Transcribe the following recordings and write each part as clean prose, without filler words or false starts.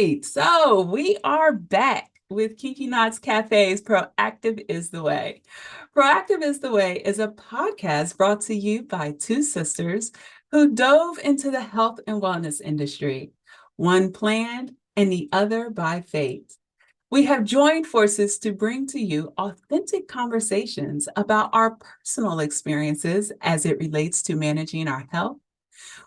right. So we are back with Kiki Knott's Cafe's Proactive is the Way. Proactive is the Way is a podcast brought to you by two sisters who dove into the health and wellness industry, one planned and the other by fate. We have joined forces to bring to you authentic conversations about our personal experiences as it relates to managing our health,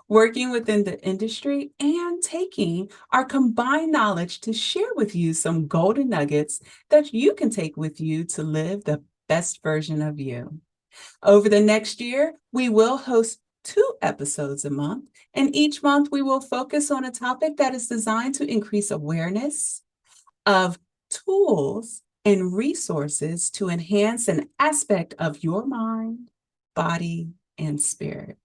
working within the industry, and taking our combined knowledge to share with you some golden nuggets that you can take with you to live the best version of you. Over the next year, we will host 2 episodes a month, and each month we will focus on a topic that is designed to increase awareness of tools and resources to enhance an aspect of your mind, body, and spirit.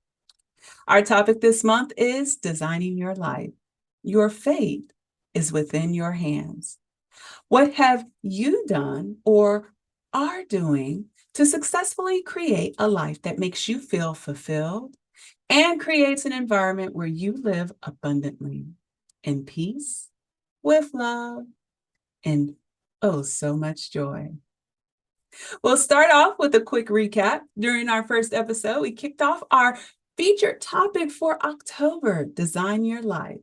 Our topic this month is designing your life. Your fate is within your hands. What have you done or are doing to successfully create a life that makes you feel fulfilled and creates an environment where you live abundantly, in peace, with love, and oh, so much joy? We'll start off with a quick recap. During our first episode, we kicked off our featured topic for October, Design Your Life.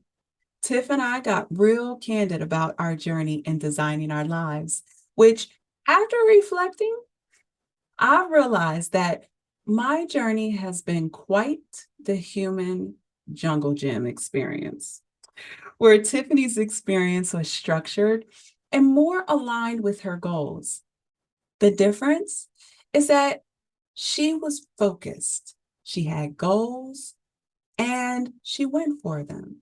Tiff and I got real candid about our journey in designing our lives, which, after reflecting, I realized that my journey has been quite the human jungle gym experience, where Tiffany's experience was structured and more aligned with her goals. The difference is that she was focused, she had goals, and she went for them.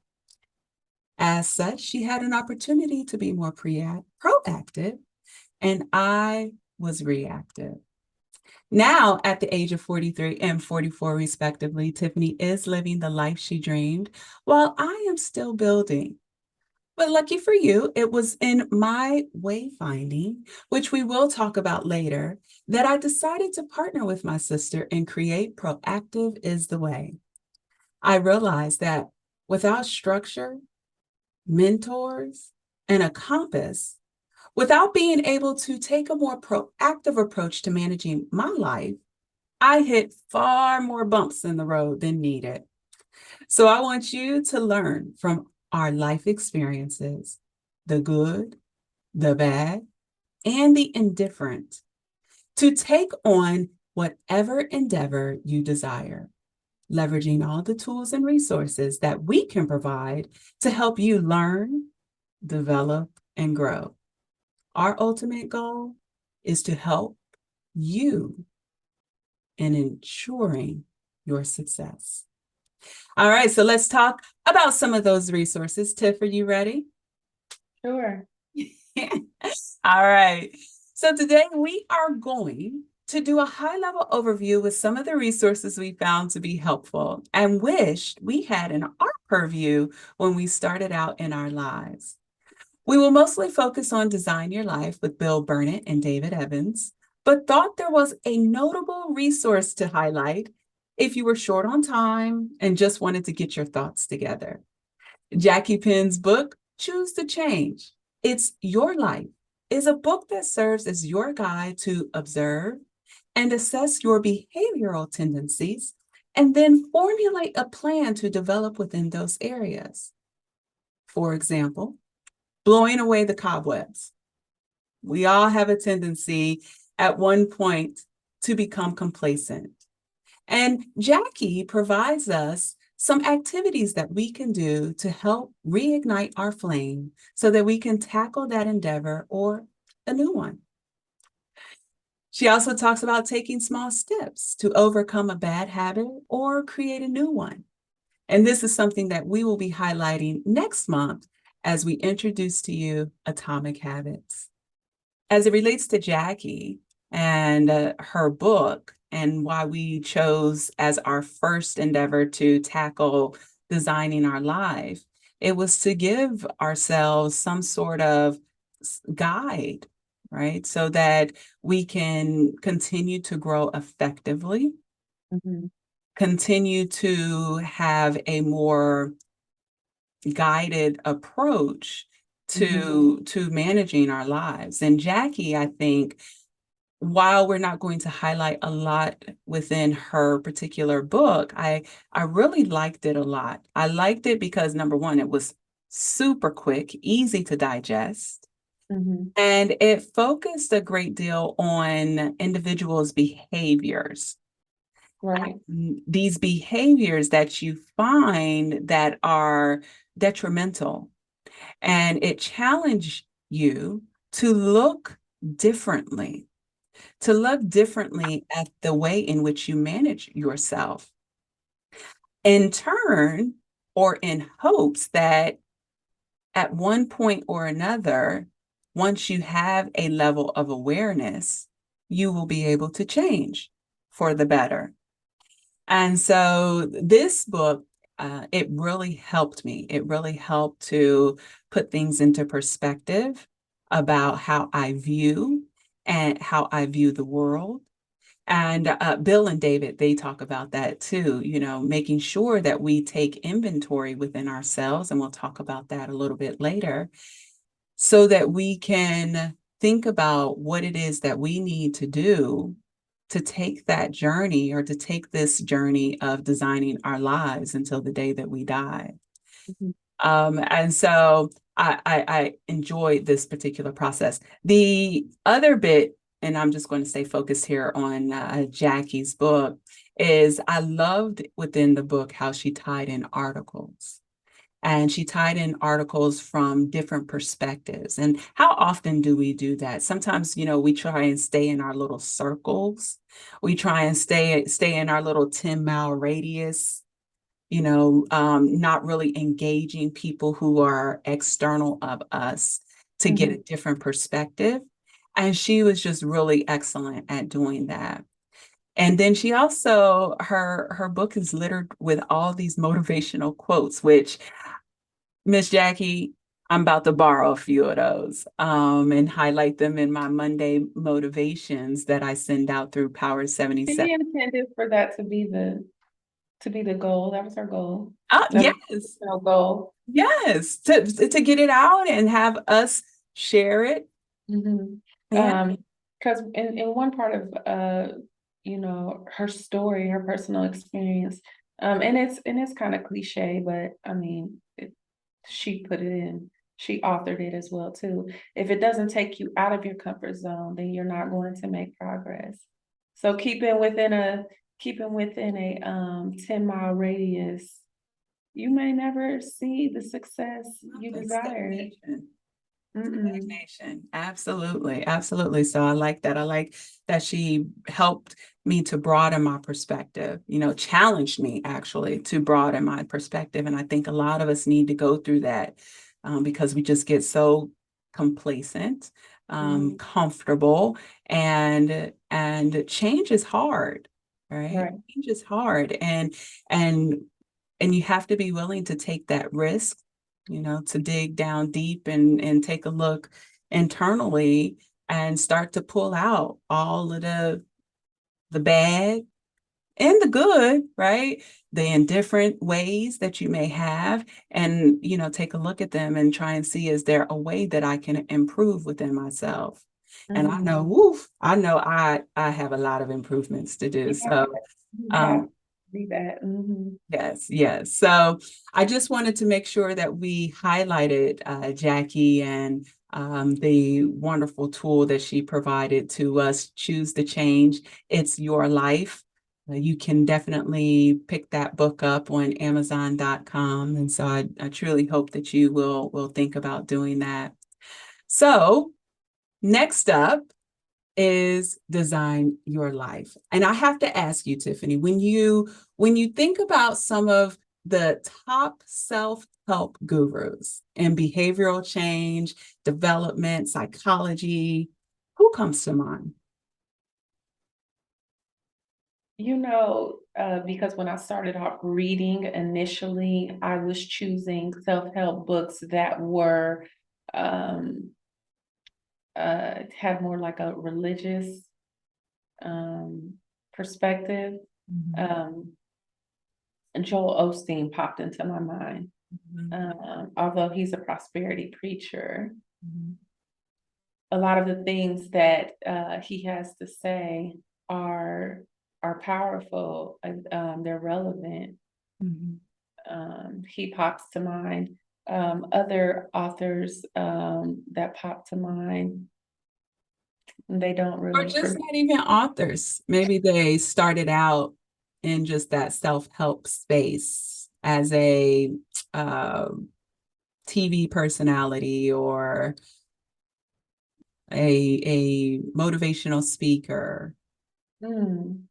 As such, she had an opportunity to be more proactive, and I was reactive. Now, at the age of 43 and 44, respectively, Tiffany is living the life she dreamed while I am still building. But lucky for you, it was in my wayfinding, which we will talk about later, that I decided to partner with my sister and create Proactive is the Way. I realized that without structure, mentors, and a compass, without being able to take a more proactive approach to managing my life, I hit far more bumps in the road than needed. So I want you to learn from our life experiences, the good, the bad, and the indifferent, to take on whatever endeavor you desire, leveraging all the tools and resources that we can provide to help you learn, develop, and grow. Our ultimate goal is to help you in ensuring your success. All right, so let's talk about some of those resources. Tiff, are you ready? Sure. All right. So today we are going to do a high-level overview with some of the resources we found to be helpful and wished we had in our purview when we started out in our lives. We will mostly focus on Design Your Life with Bill Burnett and David Evans, but thought there was a notable resource to highlight if you were short on time and just wanted to get your thoughts together. Jackie Penn's book, Choose to Change. It's Your Life is a book that serves as your guide to observe and assess your behavioral tendencies and then formulate a plan to develop within those areas. For example, blowing away the cobwebs. We all have a tendency at one point to become complacent. And Jackie provides us some activities that we can do to help reignite our flame so that we can tackle that endeavor or a new one. She also talks about taking small steps to overcome a bad habit or create a new one. And this is something that we will be highlighting next month as we introduce to you Atomic Habits. As it relates to Jackie and her book, and why we chose as our first endeavor to tackle designing our life, it was to give ourselves some sort of guide, right? So that we can continue to grow effectively, Mhm. continue to have a more guided approach to managing our lives. And Jackie, I think, while we're not going to highlight a lot within her particular book, I really liked it a lot. I liked it because number one, it was super quick, easy to digest, Mm-hmm. and it focused a great deal on individuals' behaviors. Right. These behaviors that you find that are detrimental, and it challenged you differently to look differently at the way in which you manage yourself. In turn, or in hopes that at one point or another, once you have a level of awareness, you will be able to change for the better. And so this book, it really helped me. It really helped to put things into perspective about how I view and how I view the world. And Bill and David, they talk about that too, making sure that we take inventory within ourselves. And we'll talk about that a little bit later so that we can think about what it is that we need to do to take that journey or to take this journey of designing our lives until the day that we die. Mm-hmm. And so I enjoyed this particular process. The other bit, and I'm just going to stay focused here on Jackie's book, is I loved within the book how she tied in articles. And she tied in articles from different perspectives. And how often do we do that? Sometimes, we try and stay in our little circles. We try and stay in our little 10-mile radius, not really engaging people who are external of us to get Mm-hmm. a different perspective. And she was just really excellent at doing that. And then she also, her book is littered with all these motivational quotes, which Miss Jackie, I'm about to borrow a few of those and highlight them in my Monday motivations that I send out through Power 77. She intended for that to be the goal. That was her goal. That was Yes, her goal. yes, to get it out and have us share it. Mm-hmm. And Because in one part of her story, her personal experience, and it's kind of cliche, but I mean, she put it in. She authored it as well too. If it doesn't take you out of your comfort zone, then you're not going to make progress. So keeping within a 10-mile radius, you may never see the success you it's desire. stagnation. Mm-mm. Stagnation. Absolutely. Absolutely. So I like that. I like that she helped me to broaden my perspective, challenged me actually to broaden my perspective. And I think a lot of us need to go through that because we just get so complacent, Mhm. comfortable, and change is hard, right? Right. Change is hard. And and you have to be willing to take that risk, to dig down deep and take a look internally and start to pull out all of the bad and the good, right? The indifferent ways that you may have, and take a look at them and try and see, is there a way that I can improve within myself? And I Mhm. know, woof, I know I have a lot of improvements to do. Yeah, So you have um, to be that. Mhm. yes, yes. So I just wanted to make sure that we highlighted Jackie and the wonderful tool that she provided to us. Choose the change. It's your life. You can definitely pick that book up on Amazon.com. And so I truly hope that you will think about doing that. So next up is design your life. And I have to ask you, Tiffany, when you think about some of the top self-help gurus in behavioral change, development, psychology, who comes to mind? Because when I started off reading initially, I was choosing self-help books that were um had more like a religious um perspective. Mhm. Um and Joel Osteen popped into my mind. although he's a prosperity preacher. Mhm. A lot of the things that he has to say are are powerful. They're relevant. Mhm. He pops to mind. Other authors that pop to mind, they don't Or really for just me. not even authors. Maybe they started out in just that self-help space as a uh, TV personality or a motivational speaker. Mm.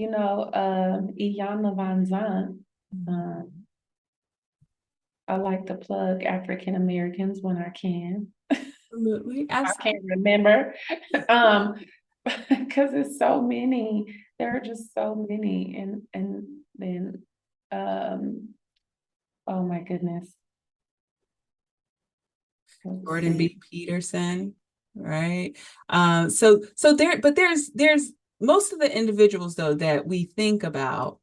Iyanla Van Zant. Um, I like to plug African Americans when I can. Absolutely. I Absolutely. can't remember. Um, because it's so many. There are just so many. And then um oh my goodness. Let's Jordan see. B. Peterson, right? So there, but there's most of the individuals though that we think about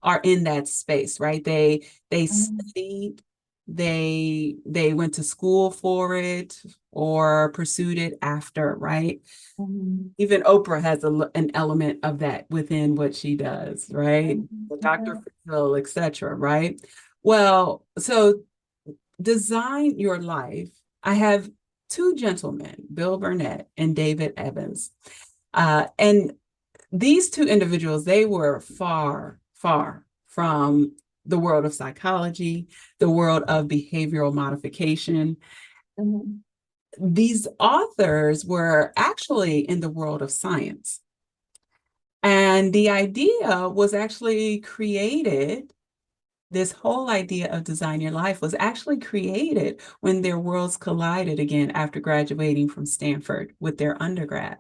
are in that space, right? They Mhm, studied, they went to school for it or pursued it after, right? mhm, Even Oprah has an element of that within what she does, right? mhm, The Dr. mhm, Phil, etc., right? Well, so design your life. I have two gentlemen, Bill Burnett and David Evans. And these two individuals, they were far, far from the world of psychology, the world of behavioral modification. mhm, These authors were actually in the world of science. And the idea was actually created, this whole idea of design your life was actually created when their worlds collided again after graduating from Stanford with their undergrad.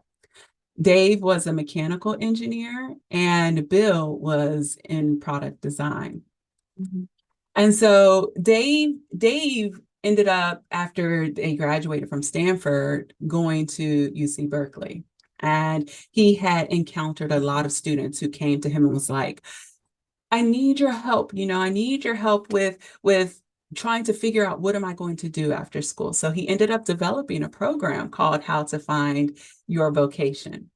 Dave was a mechanical engineer and Bill was in product design. mhm, And so Dave ended up after they graduated from Stanford going to UC Berkeley. And he had encountered a lot of students who came to him and was like, I need your help. I need your help with trying to figure out what am I going to do after school. So he ended up developing a program called How to Find Your Vocation.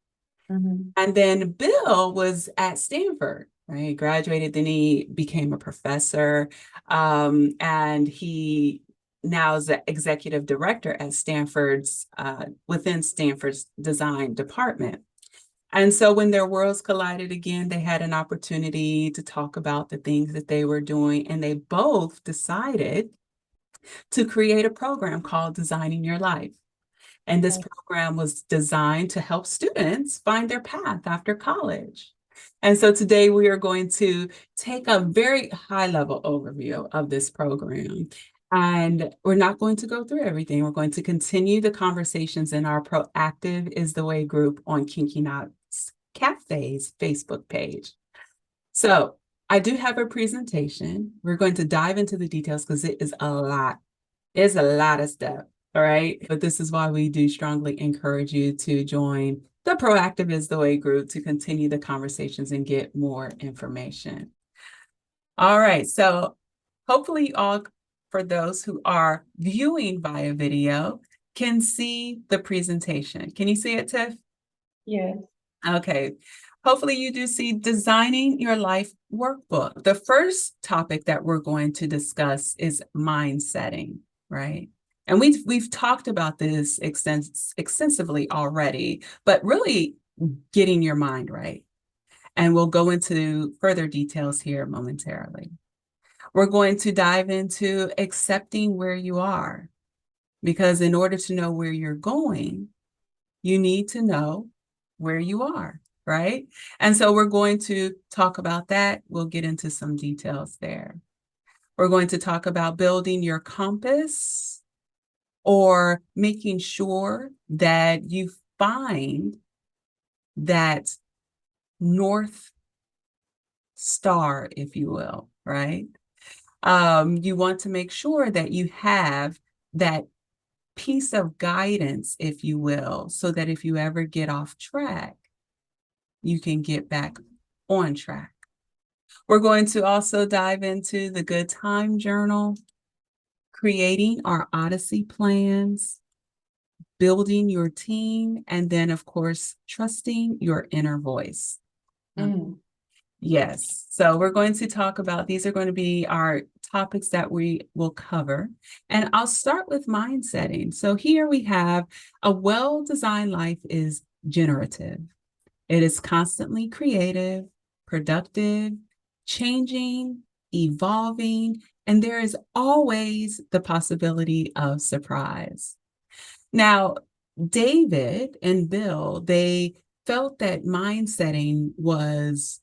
mhm, And then Bill was at Stanford, right? He graduated, then he became a professor, and he now is the executive director at Stanford's within Stanford's design department. And so when their worlds collided again, they had an opportunity to talk about the things that they were doing, and they both decided to create a program called Designing Your Life. And this right, program was designed to help students find their path after college. And so today we are going to take a very high level overview of this program. And we're not going to go through everything. We're going to continue the conversations in our Proactive is the Way group on Kinky Knots Cafe's Facebook page. So I do have a presentation. We're going to dive into the details because it is a lot. It's a lot of stuff. All right. But this is why we do strongly encourage you to join the Proactive is the Way group to continue the conversations and get more information. All right. So hopefully all for those who are viewing via video can see the presentation. Can you see it, Tiff? yes, Okay. Hopefully you do see Designing Your Life Workbook. The first topic that we're going to discuss is mind setting, right? And we've talked about this extensively already, but really getting your mind right. And we'll go into further details here momentarily. We're going to dive into accepting where you are, because in order to know where you're going, you need to know where you are, right? And so we're going to talk about that. We'll get into some details there. We're going to talk about building your compass or making sure that you find that North Star, if you will, right? You want to make sure that you have that piece of guidance, if you will, so that if you ever get off track, you can get back on track. We're going to also dive into the good time journal, creating our Odyssey plans, building your team, and then, of course, trusting your inner voice. Mm. Yes. So we're going to talk about, these are going to be our topics that we will cover. And I'll start with mind setting. So here we have a well-designed life is generative. It is constantly creative, productive, changing, evolving, and there is always the possibility of surprise. Now, David and Bill, they felt that mind setting was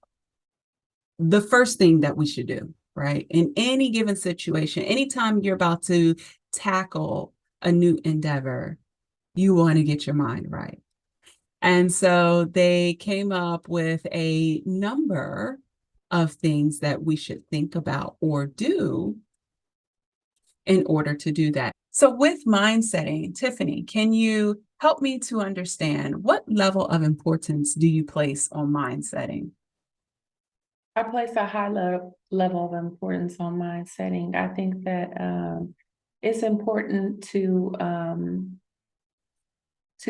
the first thing that we should do, right? In any given situation, anytime you're about to tackle a new endeavor, you want to get your mind right. And so they came up with a number of things that we should think about or do in order to do that. So, with mind setting, Tiffany, can you help me to understand what level of importance do you place on mind setting? I place a high level of importance on mind setting. I think that it's important to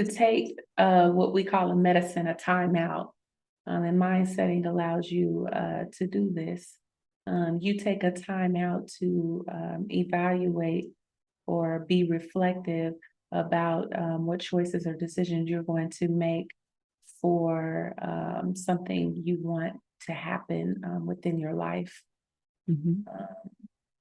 take what we call a medicine, a timeout. And mind setting allows you to do this. You take a timeout to evaluate or be reflective about what choices or decisions you're going to make for something you want to happen within your life. Mhm.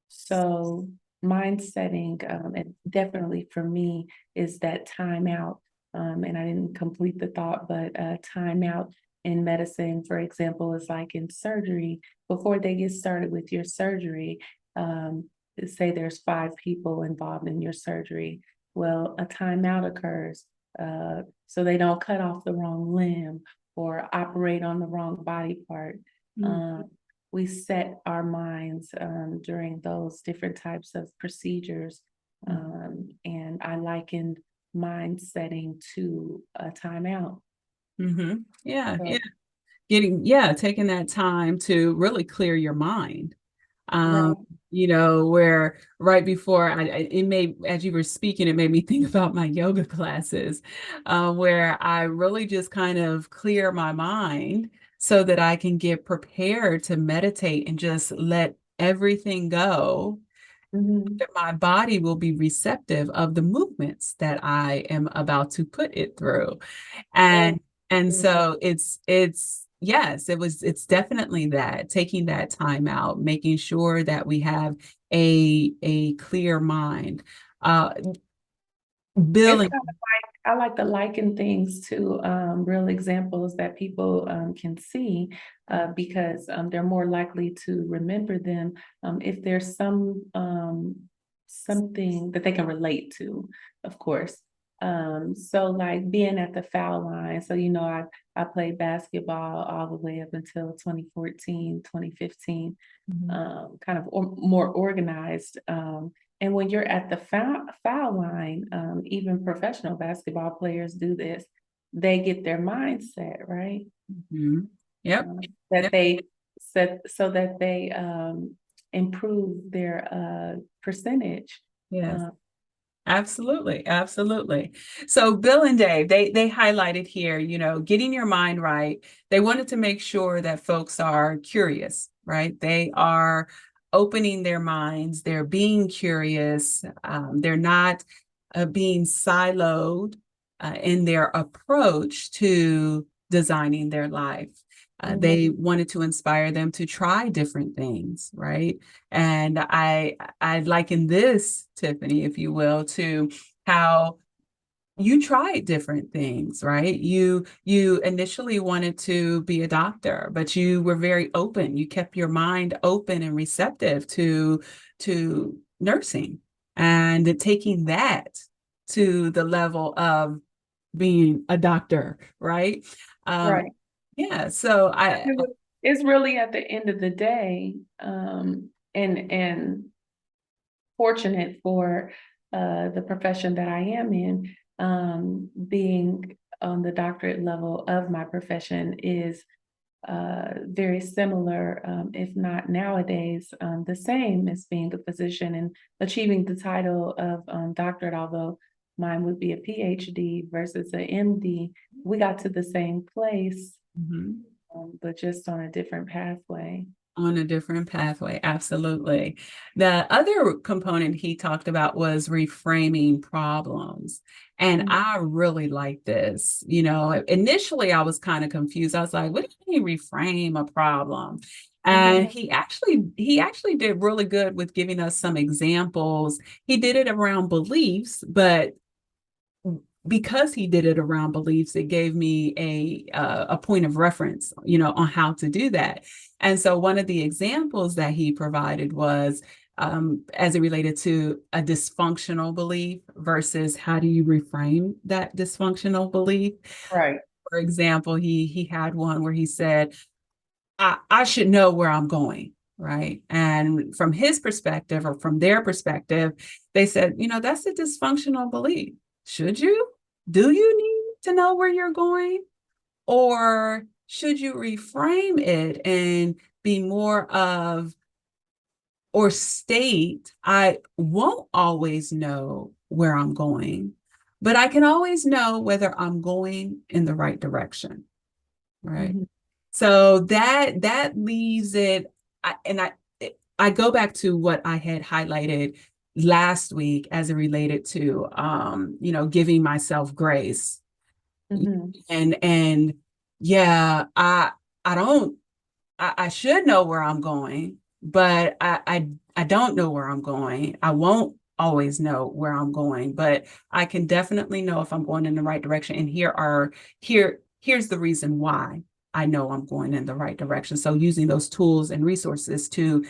So mind setting, and definitely for me, is that time out. And I didn't complete the thought, but time out in medicine, for example, is like in surgery. Before they get started with your surgery, um, say there's 5 people involved in your surgery. Well, a timeout occurs, so they don't cut off the wrong limb or operate on the wrong body part. Mm. Um, we set our minds during those different types of procedures. And I likened mind setting to a timeout. Mhm. Yeah, yeah. So, Taking that time to really clear your mind. Um, right. where right before it made, as you were speaking, it made me think about my yoga classes, where I really just kind of clear my mind so that I can get prepared to meditate and just let everything go. Mhm. That my body will be receptive of the movements that I am about to put it through. And And so it's yes, it's definitely that, taking that time out, making sure that we have a clear mind. Uh it's Billing. kind of I like to liken things to real examples that people can see because they're more likely to remember them if there's something that they can relate to, of course. So like being at the foul line. So I played basketball all the way up until 2014, 2015, Mhm. kind of more organized. And when you're at the foul line, even professional basketball players do this. They get their mindset right, Mhm. Yep. that Yep. they set so that they improve their percentage. Yes. Uh, Absolutely, absolutely. So Bill and Dave, they highlighted here, getting your mind right. They wanted to make sure that folks are curious, right? They are opening their minds, they're being curious, they're not being siloed in their approach to designing their life. mhm. They wanted to inspire them to try different things, right? And I liken this, Tiffany, if you will, to how you tried different things, right? You initially wanted to be a doctor, but you were very open. You kept your mind open and receptive to nursing and taking that to the level of being a doctor, right? Um, Right. yeah, so I It's really at the end of the day, and fortunate for the profession that I am in, being on the doctorate level of my profession is very similar, if not nowadays, the same as being a physician and achieving the title of doctorate, although mine would be a PhD versus an MD. We got to the same place, Mhm. but just on a different pathway. On a different pathway. Absolutely. The other component he talked about was reframing problems. And Mhm. I really like this. Initially I was kind of confused. I was like, what do you mean reframe a problem? And Mhm. he actually did really good with giving us some examples. He did it around beliefs, but because he did it around beliefs, it gave me a point of reference, on how to do that. And so one of the examples that he provided was as it related to a dysfunctional belief versus how do you reframe that dysfunctional belief. Right. For example, he had one where he said, I should know where I'm going. Right. And from his perspective or from their perspective, they said, that's a dysfunctional belief. Should you? Do you need to know where you're going? Or should you reframe it and be more of, or state, I won't always know where I'm going, but I can always know whether I'm going in the right direction. Right. Mhm. So that leaves it, and I go back to what I had highlighted last week as it related to giving myself grace. Mhm. And yeah, I don't I should know where I'm going, but I don't know where I'm going. I won't always know where I'm going, but I can definitely know if I'm going in the right direction. And here's the reason why I know I'm going in the right direction. So using those tools and resources to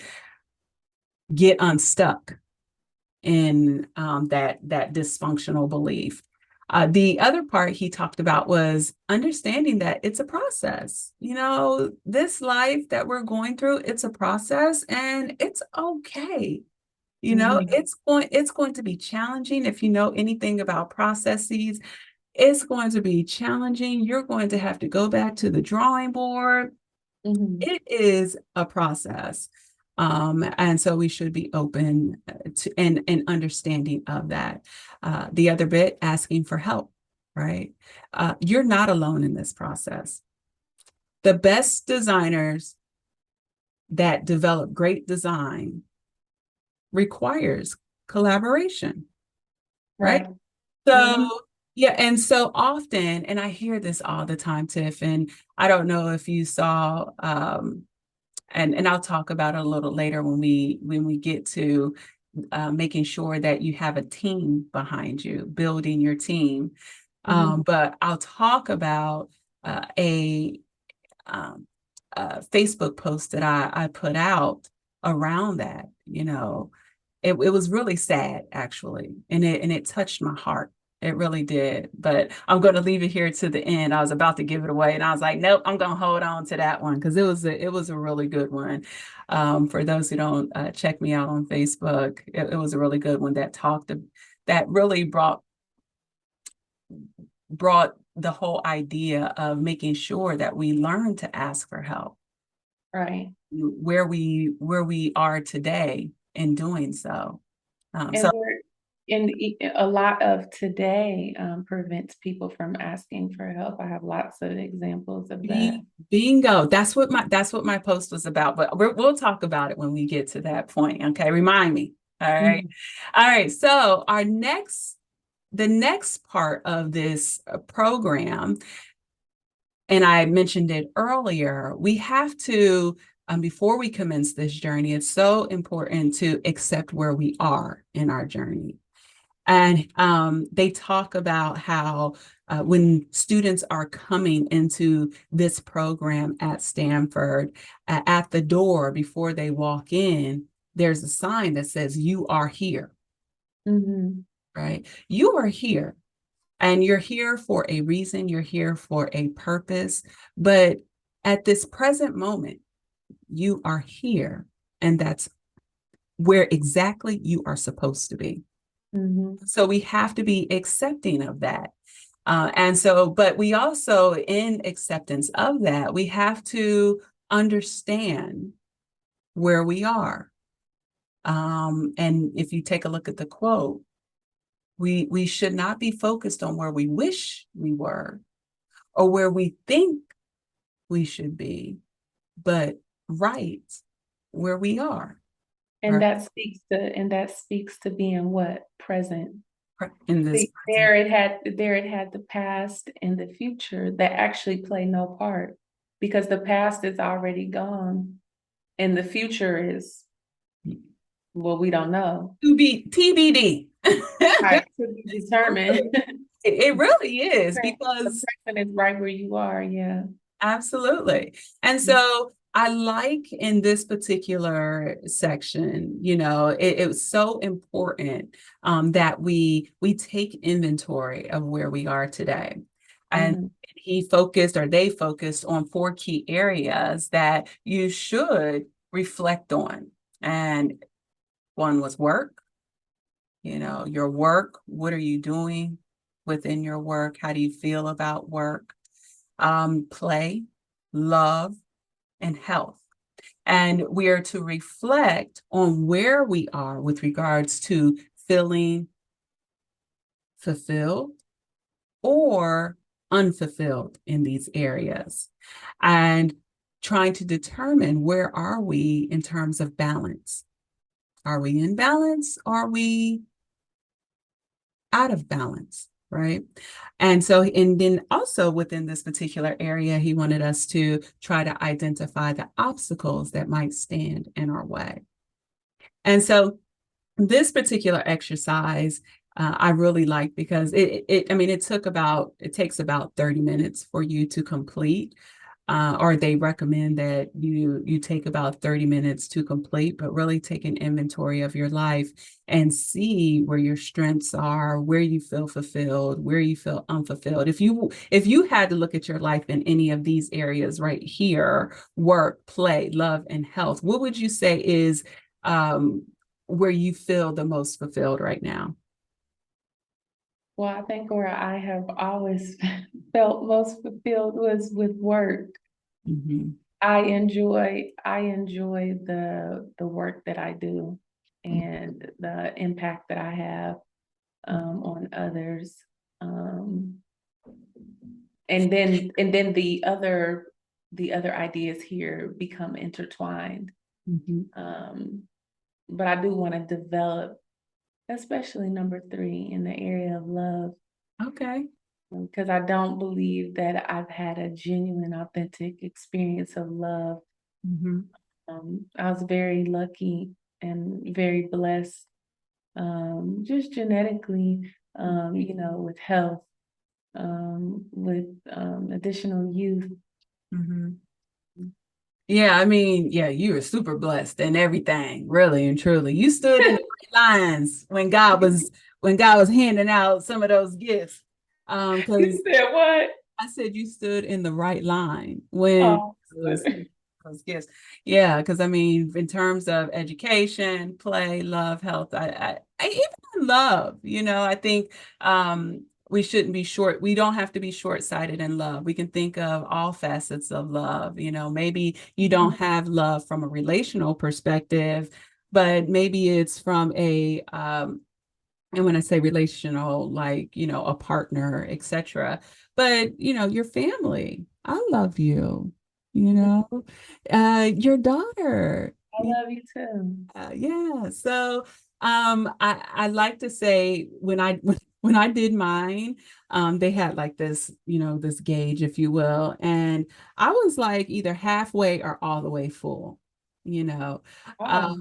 get unstuck in that dysfunctional belief. The other part he talked about was understanding that it's a process. This life that we're going through, it's a process and it's okay. Mhm. It's going to be challenging. If you know anything about processes, it's going to be challenging. You're going to have to go back to the drawing board. Mhm. It is a process. And so we should be open to and understanding of that. The other bit, asking for help, right? You're not alone in this process. The best designers that develop great design requires collaboration, right? Right. So, Mhm. yeah, and so often, and I hear this all the time, Tiff, and I don't know if you saw, and I'll talk about it a little later when we get to making sure that you have a team behind you, building your team. Mhm. But I'll talk about uh, a, um, a Facebook post that I put out around that. It was really sad actually, and it touched my heart. It really did. But I'm going to leave it here to the end. I was about to give it away, and I was like, nope, I'm going to hold on to that one because it was a really good one. For those who don't check me out on Facebook, it was a really good one that really brought the whole idea of making sure that we learn to ask for help Right. where we are today in doing so. So And a lot of today prevents people from asking for help. I have lots of examples of that. bingo. That's what my post was about. But we'll talk about it when we get to that point. Okay, remind me. All right, Mhm. all right. So the next part of this program, and I mentioned it earlier, we have to. Before we commence this journey, it's so important to accept where we are in our journey. And they talk about how when students are coming into this program at Stanford, at the door before they walk in, there's a sign that says, "You are here," Mhm. right? You are here, and you're here for a reason, you're here for a purpose. But at this present moment, you are here, and that's where exactly you are supposed to be. Mhm. So we have to be accepting of that. And so, but we also, in acceptance of that, we have to understand where we are. And if you take a look at the quote, we should not be focused on where we wish we were or where we think we should be, but right where we are, And right? that speaks to being what? Present. In this See, present. there it had the past and the future that actually play no part because the past is already gone and the future is, well, we don't know. To be TBD. Right, to be determined. It really is The because present is right where you are, yeah. absolutely. And so I like in this particular section, it was so important that we take inventory of where we are today. And Mhm. they focused on four key areas that you should reflect on. And one was work, your work. What are you doing within your work? How do you feel about work? Play, love, and health. And we are to reflect on where we are with regards to feeling fulfilled or unfulfilled in these areas and trying to determine where are we in terms of balance. Are we in balance? Are we out of balance? Right. And so, and then also within this particular area, he wanted us to try to identify the obstacles that might stand in our way. And so, this particular exercise, I really like because I mean, it takes about 30 minutes for you to complete. Or they recommend that you take about 30 minutes to complete, but really take an inventory of your life and see where your strengths are, where you feel fulfilled, where you feel unfulfilled. If you had to look at your life in any of these areas right here, work, play, love, and health, what would you say is um, where you feel the most fulfilled right now? Well, I think where I have always felt most fulfilled was with work. Mm-hmm. I enjoy the work that I do and the impact that I have on others. Um, and then the other ideas here become intertwined. Mm-hmm. Um, but I do want to develop, especially number three in the area of love, Okay. because I don't believe that I've had a genuine, authentic experience of love. Mm-hmm. I was very lucky and very blessed, just genetically, with health, with additional youth. Mm-hmm. Yeah, I mean, yeah, you were super blessed and everything, really and truly. You stood in the right lines when God was handing out some of those gifts. You Because said what? I said you stood in the right line when Oh, it was those gifts. Yeah, because I mean, in terms of education, play, love, health, I even love, I think we shouldn't be short. We don't have to be short-sighted in love. We can think of all facets of love. Maybe you don't have love from a relational perspective, but maybe it's from and when I say relational, like, a partner, etc. But, your family, I love you, your daughter. I love you too. Yeah. So I like to say when I did mine, they had like this, this gauge, if you will. And I was like either halfway or all the way full, you know. Oh,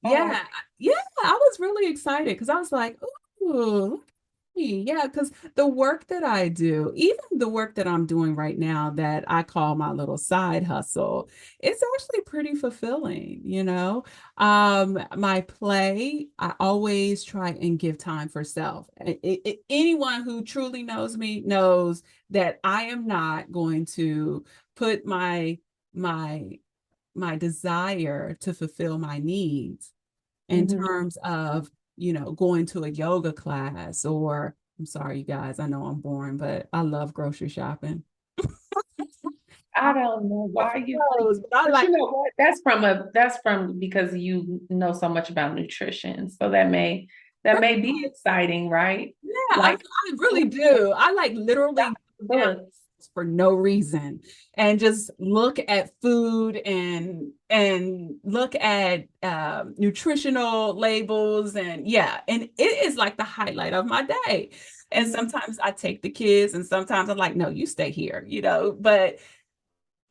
oh, Yeah, yeah, I was really excited because I was like, ooh, yeah, because the work that I do, even the work that I'm doing right now that I call my little side hustle, it's actually pretty fulfilling, my play, I always try and give time for self. Anyone who truly knows me knows that I am not going to put my my desire to fulfill my needs in mhm, terms of, going to a yoga class or I'm sorry, you guys. I know I'm boring, but I love grocery shopping. I don't know why you think, Clothes, but I but like you know what? That's from because you know so much about nutrition. So that may be exciting, right? yeah, Like I really do. I like literally go down books. for no reason and just look at food and look at nutritional labels and yeah, and it is like the highlight of my day. And sometimes I take the kids, and sometimes I'm like, no, you stay here, But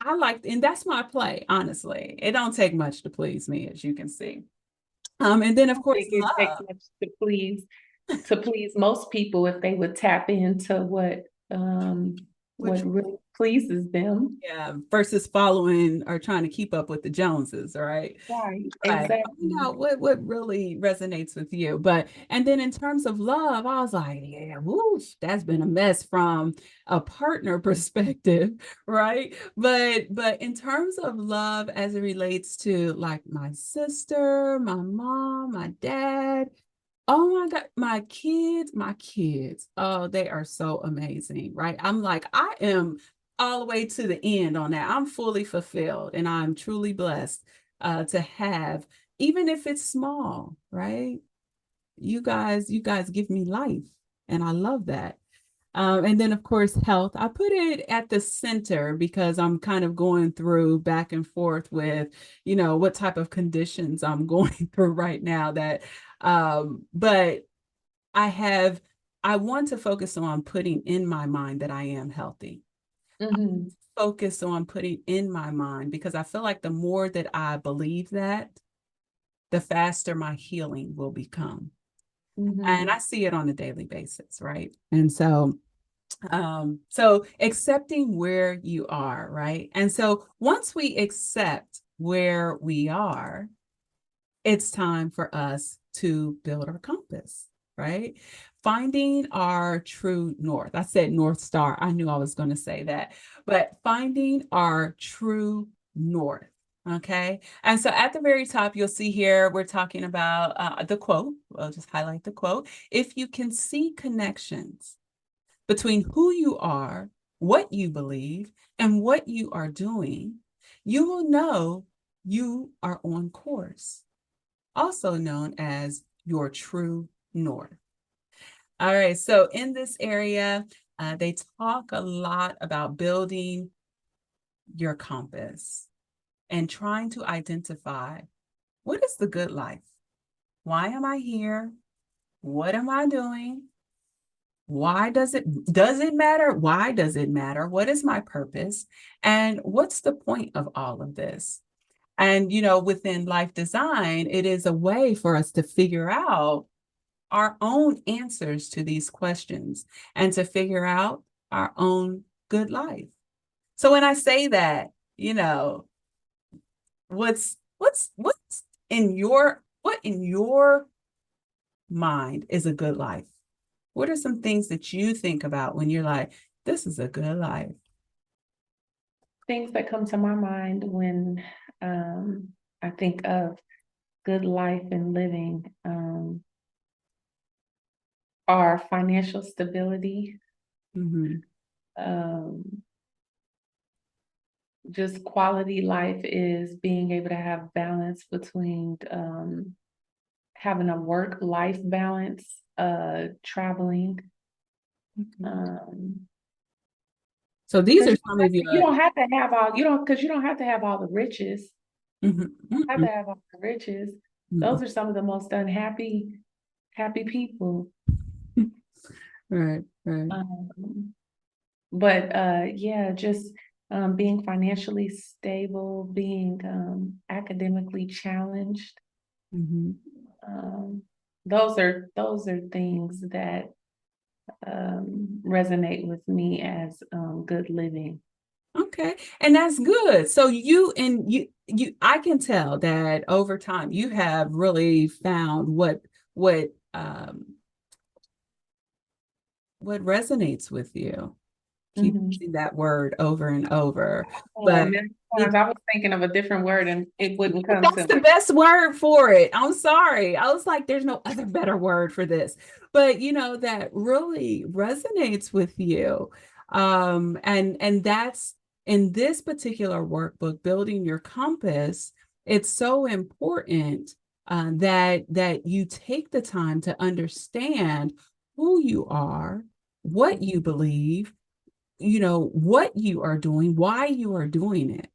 I like, and that's my play. Honestly, it don't take much to please me, as you can see. And then of I course think it takes love, much to please most people if they would tap into which what really pleases them. yeah, versus following or trying to keep up with the Joneses, right? Right, Right. Find exactly. out what really resonates with you. But and then in terms of love, I was like, yeah, whoosh, that's been a mess from a partner perspective, right? But in terms of love as it relates to like my sister, my mom, my dad, oh my God, my kids, oh, they are so amazing, right? I'm like, I am all the way to the end on that. I'm fully fulfilled and I'm truly blessed to have, even if it's small, right? You guys give me life, and I love that. And then, of course, health. I put it at the center because I'm kind of going through back and forth with, what type of conditions I'm going through right now. But I have, I want to focus on putting in my mind that I am healthy. Hmm. Focus on putting in my mind because I feel like the more that I believe that, the faster my healing will become. And Hmm. I see it on a daily basis, right? And so accepting where you are, right? And so once we accept where we are, it's time for us to build our compass, right? Finding our true north. I said North Star. I knew I was going to say that, but finding our true north. Okay. And so at the very top, you'll see here, we're talking about the quote. I'll just highlight the quote. If you can see connections between who you are, what you believe, and what you are doing, you will know you are on course, also known as your true north. All right, so in this area, they talk a lot about building your compass and trying to identify what is the good life? Why am I here? What am I doing? Why does it matter? Why does it matter? What is my purpose? And what's the point of all of this? And within life design, it is a way for us to figure out our own answers to these questions and to figure out our own good life. So when I say that, what's what in your mind is a good life? What are some things that you think about when you're like, this is a good life? Things that come to my mind when I think of good life and living are financial stability, Mm-hmm. um, just quality life is being able to have balance between having a work life balance, traveling. Okay. Um, So these because are some of you your don't have to have all you don't because you don't have to have all the riches. mhm, Have mhm, to have all the riches. mhm. Those are some of the most happy people. Right, right. Um, but yeah, just being financially stable, being academically challenged. Mhm. Um, those are things that resonate with me as good living. Okay. And that's good. So I can tell that over time you have really found what um what resonates with you. Keep Mhm. using that word over and over. Oh, But many times it, I was thinking of a different word and it wouldn't come that's to the me. best word for it. I'm sorry. I was like, there's no other better word for this. But that really resonates with you. And that's in this particular workbook, building your compass. It's so important that you take the time to understand who you are, what you believe, what you are doing, why you are doing it.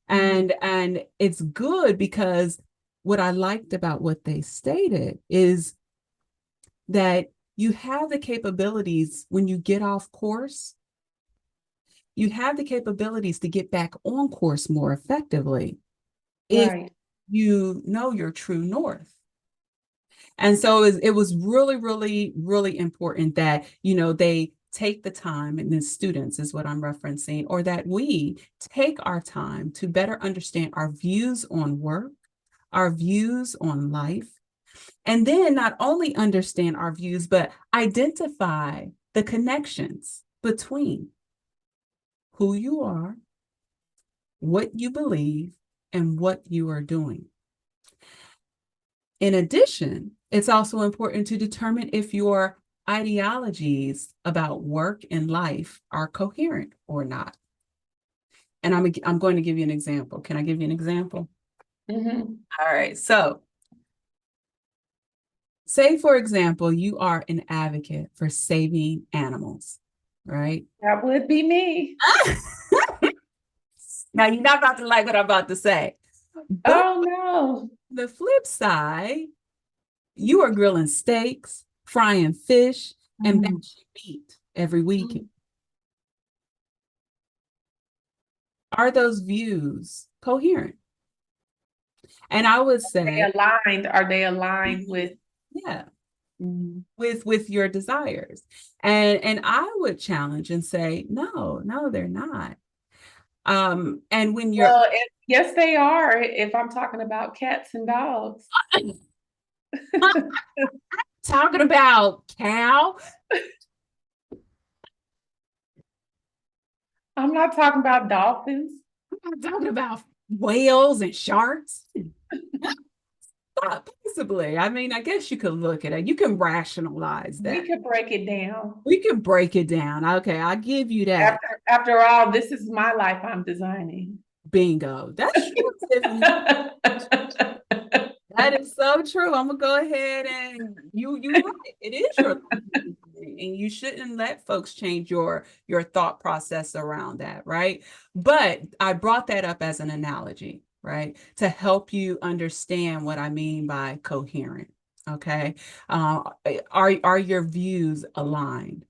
Mhm. And it's good because what I liked about what they stated is that you have the capabilities when you get off course, you have the capabilities to get back on course more effectively if Right. you know your true north. And so it was really, really, really important that, they take the time, and the students is what I'm referencing, or that we take our time to better understand our views on work, our views on life, and then not only understand our views, but identify the connections between who you are, what you believe, and what you are doing. In addition, it's also important to determine if your ideologies about work and life are coherent or not. And I'm going to give you an example. Can I give you an example? Mhm. All right. So, say, for example, you are an advocate for saving animals, right? That would be me. Now, you're not about to like what I'm about to say. But Oh no. the flip side, you are grilling steaks, frying fish, and Mhm. bashing meat every weekend. Mhm. Are those views coherent? And I would say, Are they aligned with yeah, mhm. with your desires. And I would challenge and say, no, no, they're not. And when you're Well, yes, they are, if I'm talking about cats and dogs. talking about cow, I'm not talking about dolphins. I'm talking about whales and sharks. Possibly. I mean, I guess you could look at it. You can rationalize We that. could break it down. We can break it down. Okay, I'll give you that. After all, this is my life I'm designing. Bingo. That's true, Tiffany. That is so true. I'm gonna go ahead and you right. It is your life, and you shouldn't let folks change your thought process around that, right? But I brought that up as an analogy, right, to help you understand what I mean by coherent. Okay, are your views aligned?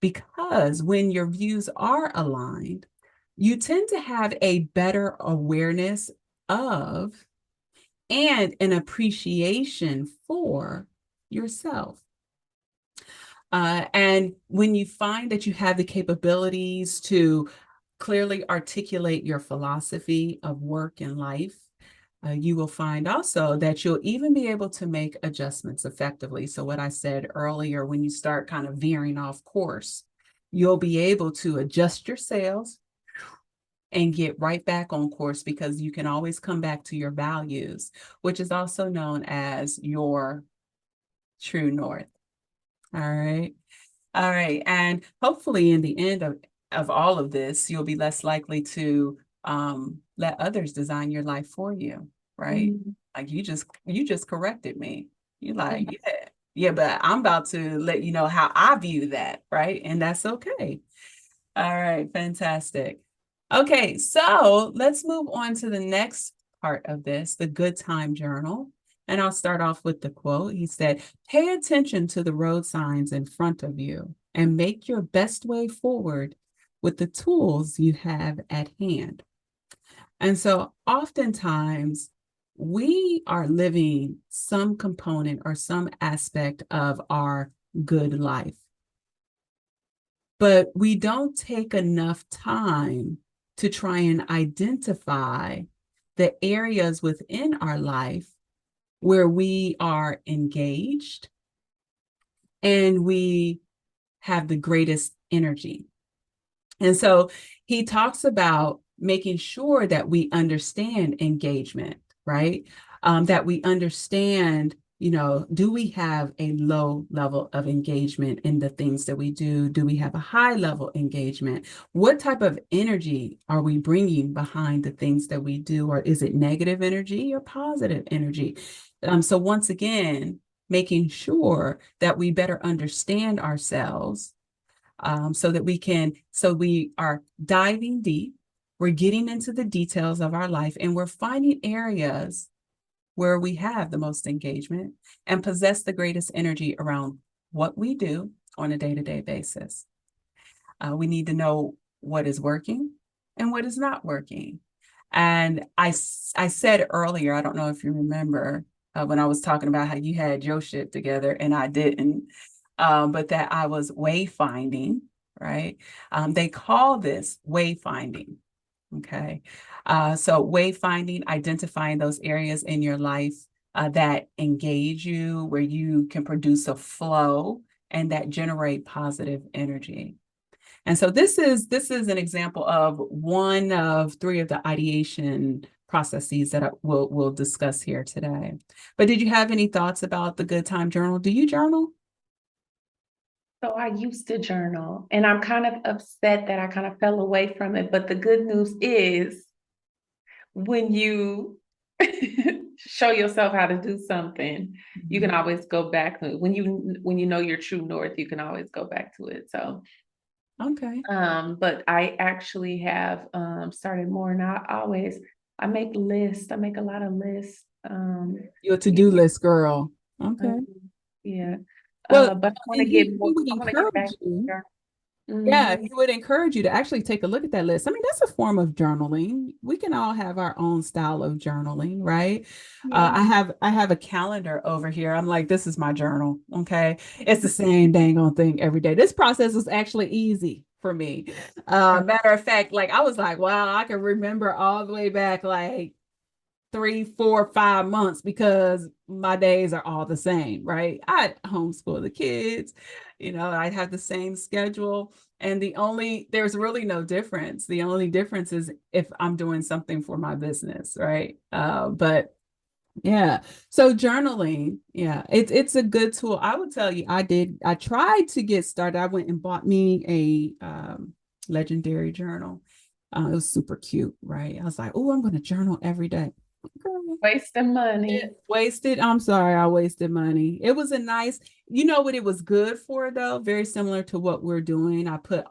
Because when your views are aligned, you tend to have a better awareness of and an appreciation for yourself. And when you find that you have the capabilities to clearly articulate your philosophy of work and life, you will find also that you'll even be able to make adjustments effectively. So, what I said earlier, when you start kind of veering off course, you'll be able to adjust your sails and get right back on course because you can always come back to your values, which is also known as your true north. All right. All right. And hopefully, in the end of all of this, you'll be less likely to let others design your life for you. Right. Mhm. Like you just corrected me. You like, yeah. Yeah, but I'm about to let you know how I view that, right? And that's okay. All right, fantastic. Okay, so let's move on to the next part of this, the good time journal. And I'll start off with the quote. He said, pay attention to the road signs in front of you and make your best way forward with the tools you have at hand. And so oftentimes we are living some component or some aspect of our good life, but we don't take enough time to try and identify the areas within our life where we are engaged and we have the greatest energy. And so he talks about making sure that we understand engagement, right? That we understand, do we have a low level of engagement in the things that we do? Do we have a high level engagement? What type of energy are we bringing behind the things that we do? Or is it negative energy or positive energy? So once again, making sure that we better understand ourselves, so we are diving deep, we're getting into the details of our life, and we're finding areas where we have the most engagement and possess the greatest energy around what we do on a day-to-day basis. We need to know what is working and what is not working. And I said earlier, I don't know if you remember, when I was talking about how you had your shit together and I didn't, but that I was wayfinding, right? They call this wayfinding. Okay. So wayfinding, identifying those areas in your life that engage you, where you can produce a flow and that generate positive energy. And so this is an example of one of three of the ideation processes that we'll discuss here today. But did you have any thoughts about the Good Time Journal? Do you journal? So I used to journal, and I'm kind of upset that I kind of fell away from it. But the good news is when you show yourself how to do something, you can always go back to it. When you know your true north, you can always go back to it. So Okay. but I actually have started more now. I make lists. I make a lot of lists. You're a You to-do list girl. know, Okay. yeah. Well, But I want to and get he more. would I want to get back encourage to you. there. Yeah, Mm-hmm. he would encourage you to actually take a look at that list. I mean, that's a form of journaling. We can all have our own style of journaling, right? Yeah. I have a calendar over here. I'm like, this is my journal. Okay. It's the same dang on thing every day. This process was actually easy for me. Matter of fact, like I was like, wow, I can remember all the way back like 3, 4, 5 months because my days are all the same, right? I homeschool the kids, I have the same schedule. And there's really no difference. The only difference is if I'm doing something for my business, right? But yeah, so journaling, yeah, it's a good tool. I would tell you, I tried to get started. I went and bought me a legendary journal. It was super cute, right? I was like, oh, I'm going to journal every day. Girl, Wasting money. wasted. I'm sorry, I wasted money. It was a nice, you know what it was good for though? Very similar to what we're doing. I put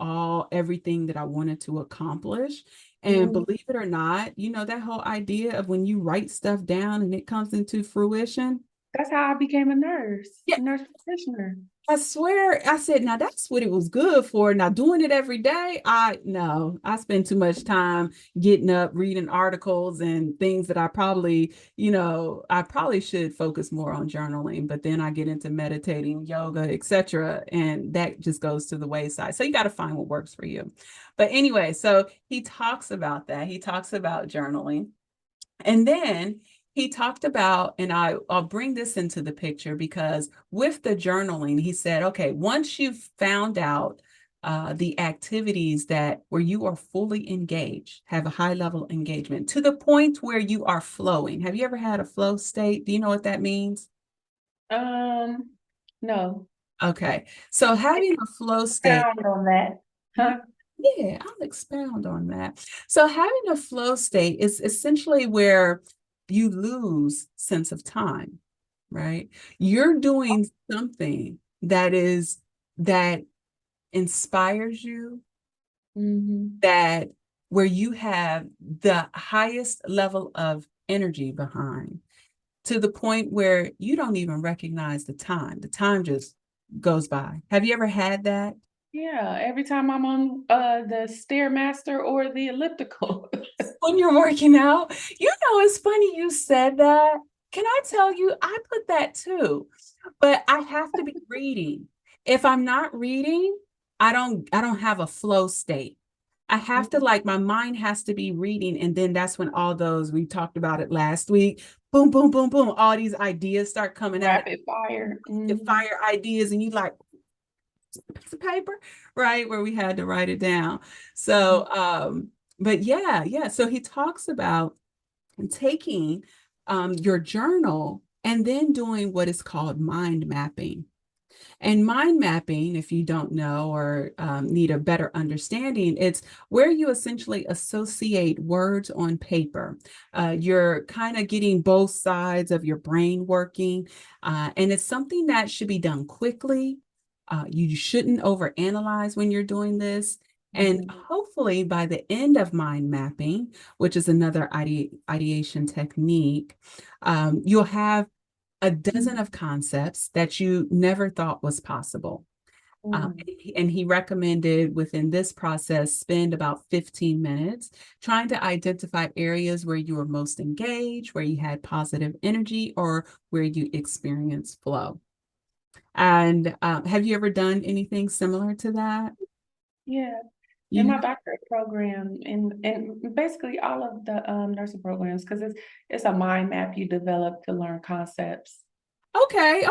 everything that I wanted to accomplish. And Mhm. believe it or not, that whole idea of when you write stuff down and it comes into fruition. That's how I became Yeah, a nurse practitioner. I swear, I said, now that's what it was good for. Now doing it every day, no, I spend too much time getting up, reading articles and things that I probably should focus more on journaling, but then I get into meditating, yoga, etc. And that just goes to the wayside. So you got to find what works for you. But anyway, so he talks about that. He talks about journaling. And then he talked about, and I'll bring this into the picture because with the journaling, he said, okay, once you've found out the activities that where you are fully engaged, have a high level engagement to the point where you are flowing. Have you ever had a flow state? Do you know what that means? Um, no, Okay. So having a flow state. expound on that. Huh? Yeah, I'll expound on that. So having a flow state is essentially where you lose sense of time, right? You're doing something that inspires you, Mm-hmm. that where you have the highest level of energy behind to the point where you don't even recognize the time. The time just goes by. Have you ever had that? Yeah, every time I'm on the Stairmaster or the elliptical. When you're working out. It's funny you said that. Can I tell you, I put that too, but I have to be reading. If I'm not reading, I don't have a flow state. I have to like my mind has to be reading, and then that's when all those we talked about it last week. Boom, boom, boom, boom. All these ideas start coming out. Rapid fire. The Mhm. fire ideas, and you like piece of paper, right, where we had to write it down. So, but yeah. So he talks about taking your journal and then doing what is called mind mapping. And mind mapping, if you don't know or need a better understanding, it's where you essentially associate words on paper. You're kind of getting both sides of your brain working, and it's something that should be done quickly. You shouldn't overanalyze when you're doing this. And hopefully, by the end of mind mapping, which is another ideation technique, you'll have a dozen of concepts that you never thought was possible. And he recommended within this process, spend about 15 minutes trying to identify areas where you were most engaged, where you had positive energy, or where you experienced flow. And have you ever done anything similar to that? Yeah. In You my doctorate program, and basically all of the nursing programs, because it's a mind map you develop to learn concepts.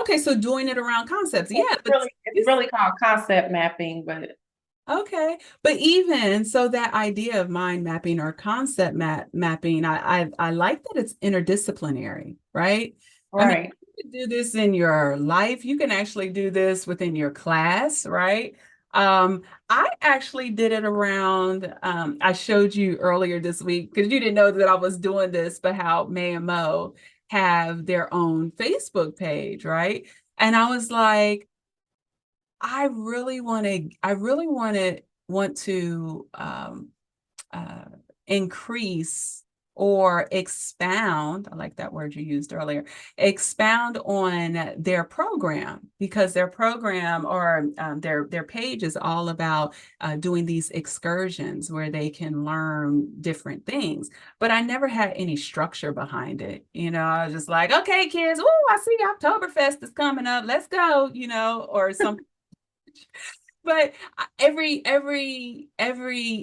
okay? So doing it around concepts, yeah. But It's really called concept mapping, but okay, but even so, that idea of mind mapping or concept mapping, I like that it's interdisciplinary, right? I mean, right, you can do this in your life. You can actually do this within your class, right? I actually did it around. I showed you earlier this week because you didn't know that I was doing this, but how May and Mo have their own Facebook page, right? And I was like, I really want to uh, increase or expound. I like that word you used earlier. Expound on their program because their program or their page is all about doing these excursions where they can learn different things. But I never had any structure behind it. I was just like, okay, kids, oh, I see Oktoberfest is coming up. Let's go, or something. But every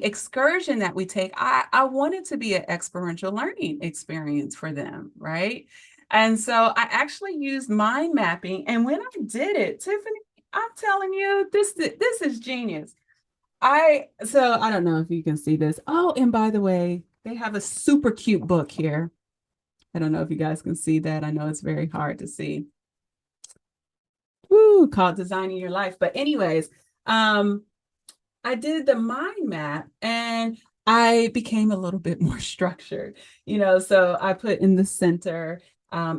excursion that we take, I want it to be an experiential learning experience for them, right? And so I actually used mind mapping, and when I did it, Tiffany, I'm telling you, this is genius. I don't know if you can see this. Oh, and by the way, they have a super cute book here. I don't know if you guys can see that. I know it's very hard to see. Woo, called Designing Your Life. But anyways, um, I did the mind map and I became a little bit more structured, so I put in the center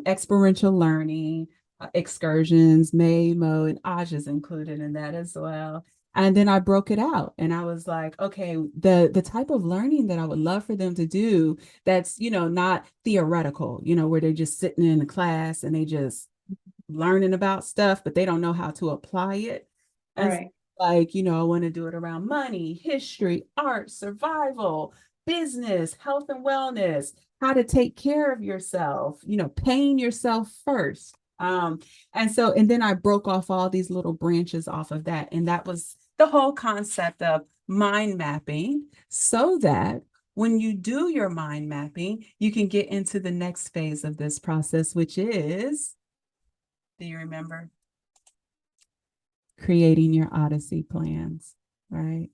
experiential learning, excursions, May, Mo, and Aj is included in that as well. And then I broke it out and I was like, okay, the type of learning that I would love for them to do that's, not theoretical, where they're just sitting in the class and they just learning about stuff, but they don't know how to apply it. And right, like, I want to do it around money, history, art, survival, business, health and wellness, how to take care of yourself, paying yourself first. And then I broke off all these little branches off of that. And that was the whole concept of mind mapping so that when you do your mind mapping, you can get into the next phase of this process, which is, do you remember? Creating your Odyssey plans, right?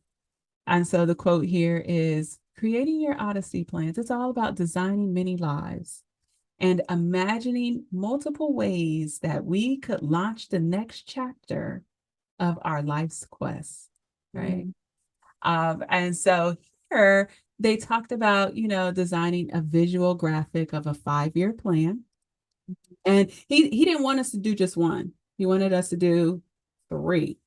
And so the quote here is creating your Odyssey plans. It's all about designing many lives and imagining multiple ways that we could launch the next chapter of our life's quest, right? And so here they talked about, designing a visual graphic of a 5-year plan. And he didn't want us to do just one. He wanted us to do 3.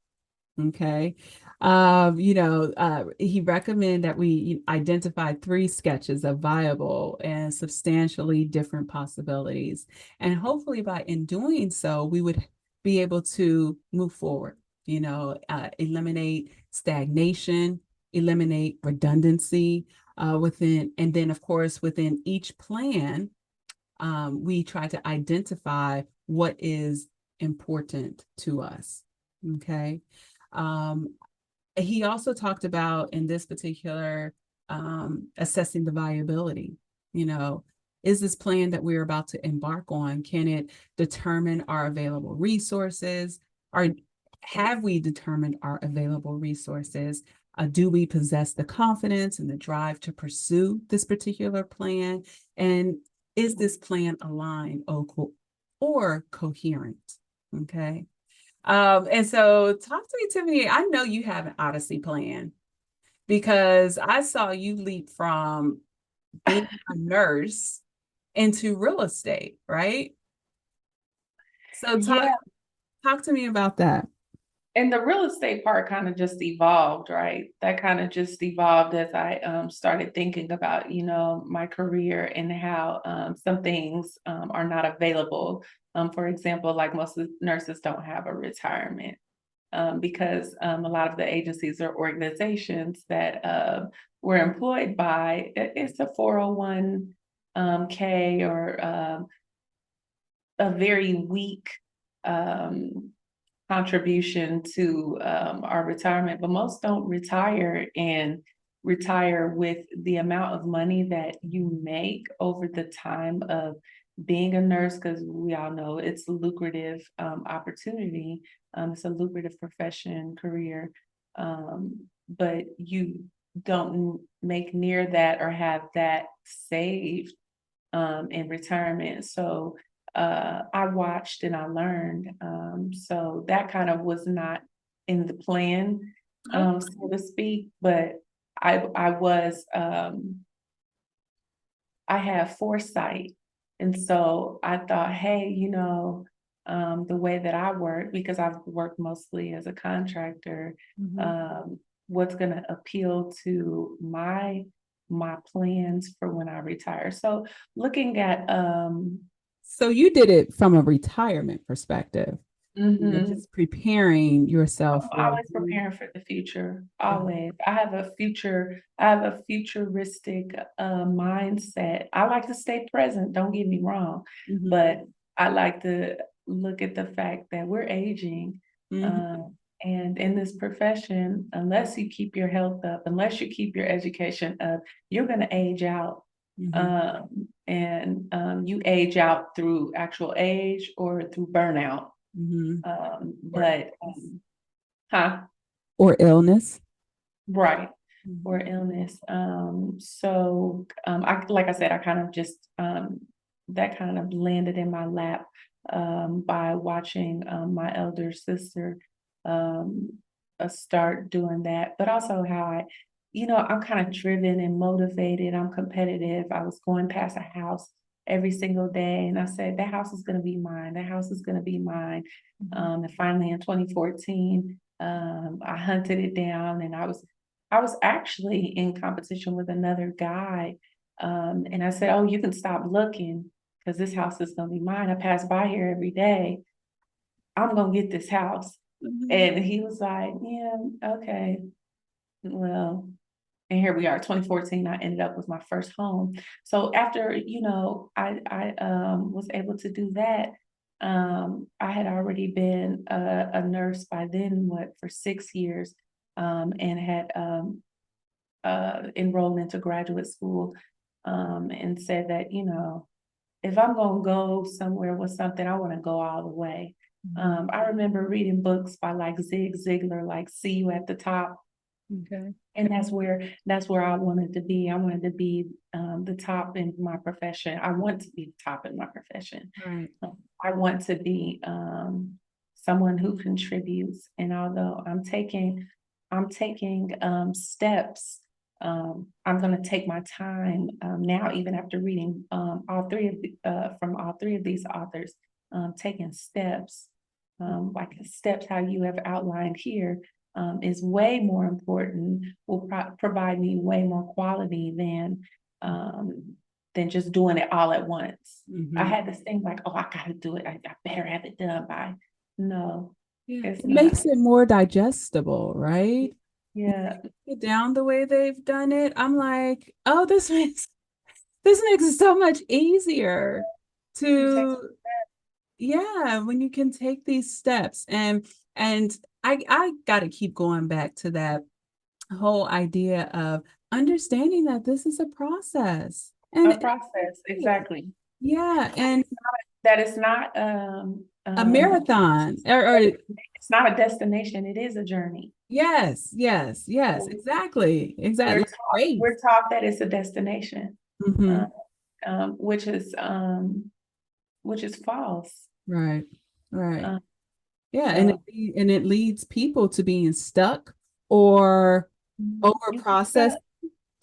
Okay. He recommended that we identify 3 sketches of viable and substantially different possibilities. And hopefully by in doing so, we would be able to move forward, eliminate stagnation, eliminate redundancy within, and then of course, within each plan, we try to identify what is important to us. Okay. Um, he also talked about in this particular assessing the viability. Is this plan that we're about to embark on, can it determine our available resources? Are have we determined our available resources? Do we possess the confidence and the drive to pursue this particular plan? And is this plan aligned or coherent? Okay. And so talk to me, Tiffany. I know you have an Odyssey plan because I saw you leap from being a nurse into real estate, right? So Yeah. talk to me about that. And the real estate part kind of just evolved, right? That kind of just evolved as I started thinking about, my career and how some things are not available. For example, like most of the nurses don't have a retirement because a lot of the agencies or organizations that we're employed by, it's a 401 k or a very weak um, contribution to our retirement, but most don't retire and retire with the amount of money that you make over the time of being a nurse, because we all know it's a lucrative opportunity. It's a lucrative profession, career, but you don't make near that or have that saved in retirement. So I watched and I learned. So that kind of was not in the plan, Oh, so to speak, but I was I have foresight. And so I thought, hey, the way that I work, because I've worked mostly as a contractor, mhm. what's going to appeal to my plans for when I retire. So looking at So you did it from a retirement perspective. You know, mhm. just preparing yourself I'm for. always preparing for the future. Always. I have a futuristic mindset. I like to stay present, don't get me wrong, Mhm, but I like to look at the fact that we're aging. mhm, Um, and in this profession, unless you keep your health up, unless you keep your education up, you're going to age out. mhm, And you age out through actual age or through burnout. mhm. Or But huh? or illness. Right. Or Mhm, illness. So I like I said, I kind of just that kind of landed in my lap by watching my elder sister um start doing that, but also how I'm kind of driven and motivated. I'm competitive. I was going past a house every single day and I said, that house is gonna be mine, that house is gonna be mine. mhm, And finally in 2014, I hunted it down and I was actually in competition with another guy. And I said, oh, you can stop looking because this house is going to be mine. I pass by here every day. I'm going to get this house. mhm, And he was like, yeah, okay. Well, and here we are, 2014, I ended up with my first home. So after, I was able to do that. I had already been a nurse by then, for 6 years, and had enrolled into graduate school, and said that, if I'm going to go somewhere with something, I want to go all the way. mhm. I remember reading books by like Zig Ziglar, like See You at the Top. Okay. And that's where I wanted to be. I wanted to be the top in my profession. I want to be the top in my profession. Right. I want to be someone who contributes. And although I'm taking steps. I'm going to take my time now, even after reading from all three of these authors, taking steps, like steps how you have outlined here, is way more important. Will provide me way more quality than just doing it all at once. I Mhm. had this thing like, oh, I got to do it. I better have it done by. No, Yeah, it's it not. makes it more digestible, right? Yeah, It down the way they've done it. I'm like, oh, this makes it so much easier you take. to, yeah, when you can take these steps. And I got to keep going back to that whole idea of understanding that this is a process. A And process, exactly. yeah, and That is not a marathon or It's not a destination, it is a journey. Yes, yes, yes, exactly, exactly. We're Race. taught that it's a destination, Mm-hmm. uh, um, which is um, which is false. Right, right. Uh, Yeah, and so it leads people to being stuck or over you processed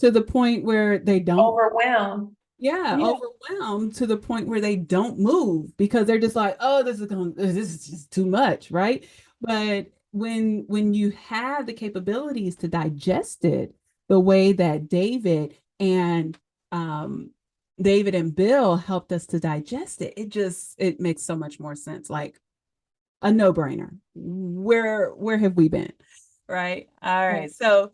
to the point where they don't, overwhelmed. yeah, Yeah. overwhelmed to the point where they don't move because they're just like, oh, this is just too much, right? But when you have the capabilities to digest it the way that and um David and Bill helped us to digest it, it makes so much more sense. Like a no-brainer. Where have we been? Right. All right. So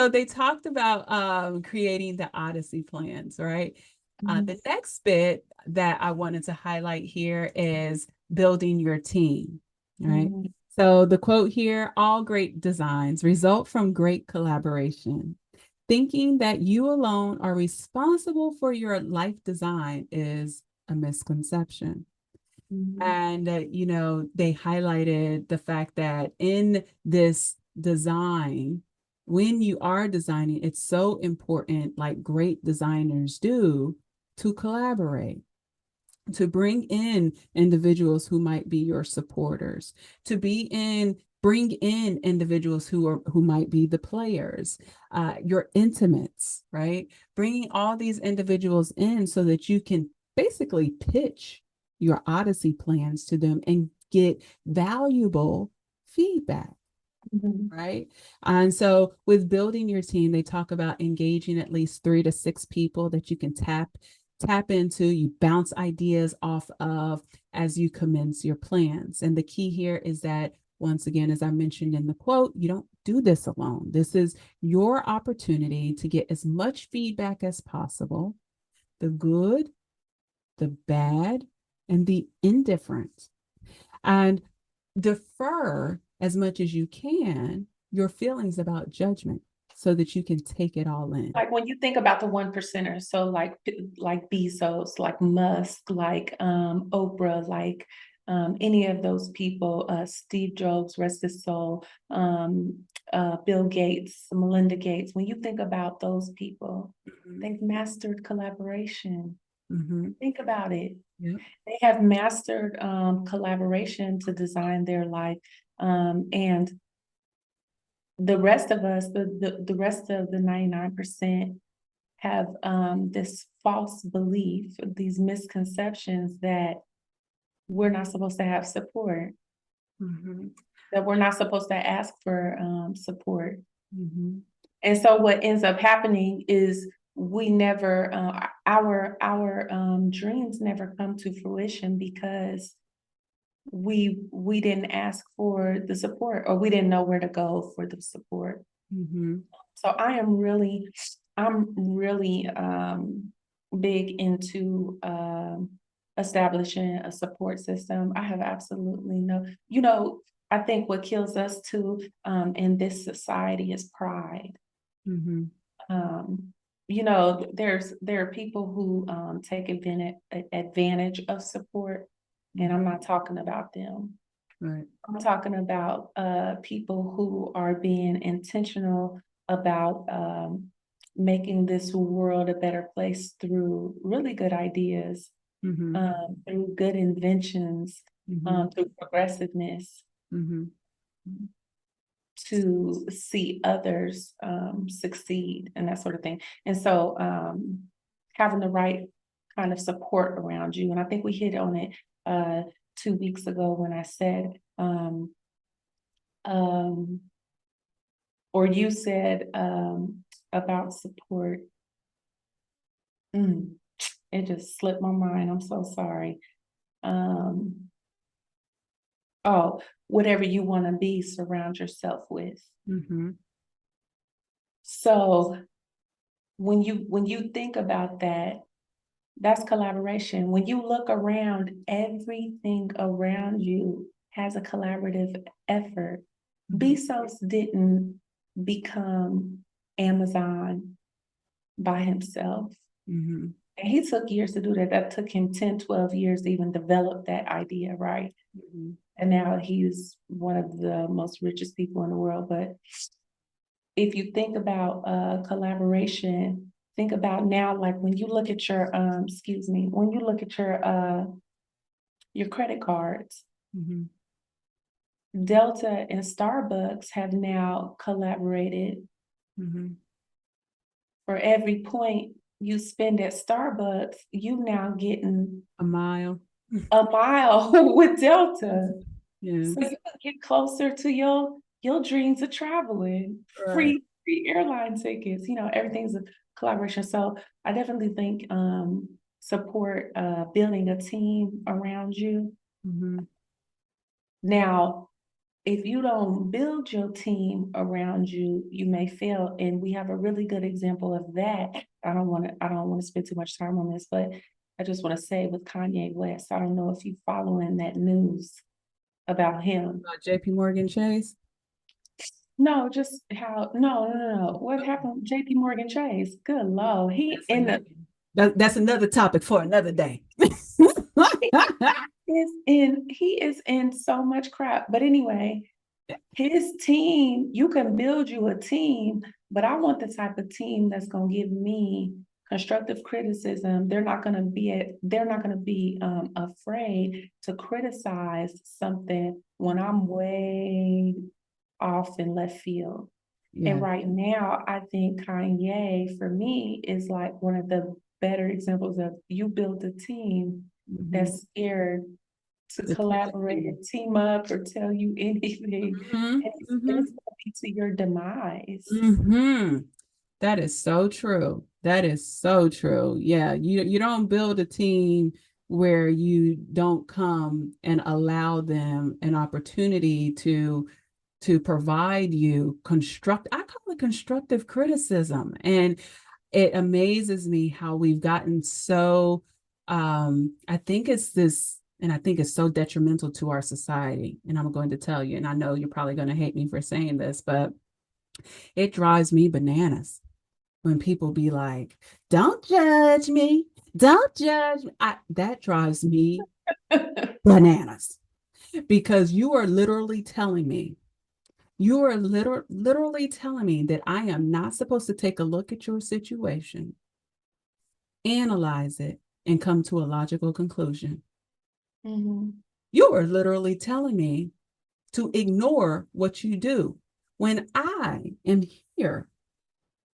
they talked about creating the Odyssey plans, right? Mhm. The next bit that I wanted to highlight here is building your team, right? Mhm. So the quote here, all great designs result from great collaboration. Thinking that you alone are responsible for your life design is a misconception. Mhm. And, they highlighted the fact that in this design, when you are designing, it's so important, like great designers do, to collaborate, to bring in individuals who might be your supporters, bring in individuals who might be the players, your intimates, right? Bringing all these individuals in so that you can basically pitch your Odyssey plans to them and get valuable feedback. Mhm. Right. And so with building your team, they talk about engaging at least 3 to 6 people that you can tap into, you bounce ideas off of as you commence your plans. And the key here is that, once again, as I mentioned in the quote, you don't do this alone. This is your opportunity to get as much feedback as possible, the good, the bad, and the indifferent. And defer as much as you can your feelings about judgment so that you can take it all in. Like when you think about the one percenters, so like Bezos, like Musk, like Oprah, like any of those people, Steve Jobs, rest his soul, Bill Gates, Melinda Gates. When you think about those people, Mm-hmm. they've mastered collaboration. Mm-hmm. Think about it. Yep. They have mastered collaboration to design their life. And the rest of us, the rest of the 99% have this false belief, these misconceptions that we're not supposed to have support, Mm-hmm. that we're not supposed to ask for support. Mm-hmm. And so what ends up happening is we never, our dreams never come to fruition because we didn't ask for the support or we didn't know where to go for the support. Mm-hmm. So I'm really big into establishing a support system. I have absolutely no, I think what kills us too in this society is pride. Mm-hmm. Um, there are people who take advantage of support, and I'm not talking about them. Right. I'm talking about people who are being intentional about making this world a better place through really good ideas, Mm-hmm. through good inventions, Mm-hmm. through progressiveness Mm-hmm. to see others succeed and that sort of thing. And so having the right kind of support around you. And I think we hit on it 2 weeks ago when I said, um, or you said about support. Mm, it just slipped my mind. I'm so sorry. Um, oh, whatever you want to be, surround yourself with. Mm-hmm. So when you think about that, that's collaboration. When you look around, everything around you has a collaborative effort. Mm-hmm. Bezos didn't become Amazon by himself. Mm-hmm. And he took years to do that. That took him 10, 12 years to even develop that idea, right? and now he's one of the most richest people in the world. But if you think about collaboration, think about now, like when you look at your when you look at your credit cards, Mhm. Delta and Starbucks have now collaborated. Mhm. For every point you spend at Starbucks, you now getting A mile. a mile with Delta. So Yes. you can get closer to your dreams of traveling, Right. free airline tickets, everything's a collaboration. So I definitely think support building a team around you. Mhm. Now, if you don't build your team around you, you may fail. And we have a really good example of that. I don't want to spend too much time on this, but I just want to say with Kanye West, I don't know if you following that news about him. JP Morgan Chase. No, just how no. What happened with JP Morgan Chase? Good Lord. That's another topic for another day. He is in so much crap. But anyway, his team, you can build you a team, but I want the type of team that's gonna give me constructive criticism. They're not gonna be afraid to criticize something when I'm way off in left field. And Yeah. right now, I think Kanye, for me, is like one of the better examples of you build a team Mhm. that's scared to The team is collaborate here. and team up or tell you anything. Mhm. And it's Mhm. going to be to your demise. Mhm. That is so true. That is so true. Yeah, you don't build a team where you don't come and allow them an opportunity to provide you I call it constructive criticism. And it amazes me how we've gotten so I think it's this and I think it's so detrimental to our society. And I'm going to tell you, and I know you're probably going to hate me for saying this, but it drives me bananas when people be like, "Don't judge me, don't judge me." That drives me bananas because you are literally telling me, literally telling me that I am not supposed to take a look at your situation, analyze it, and come to a logical conclusion. Mhm. You are literally telling me to ignore what you do when I am here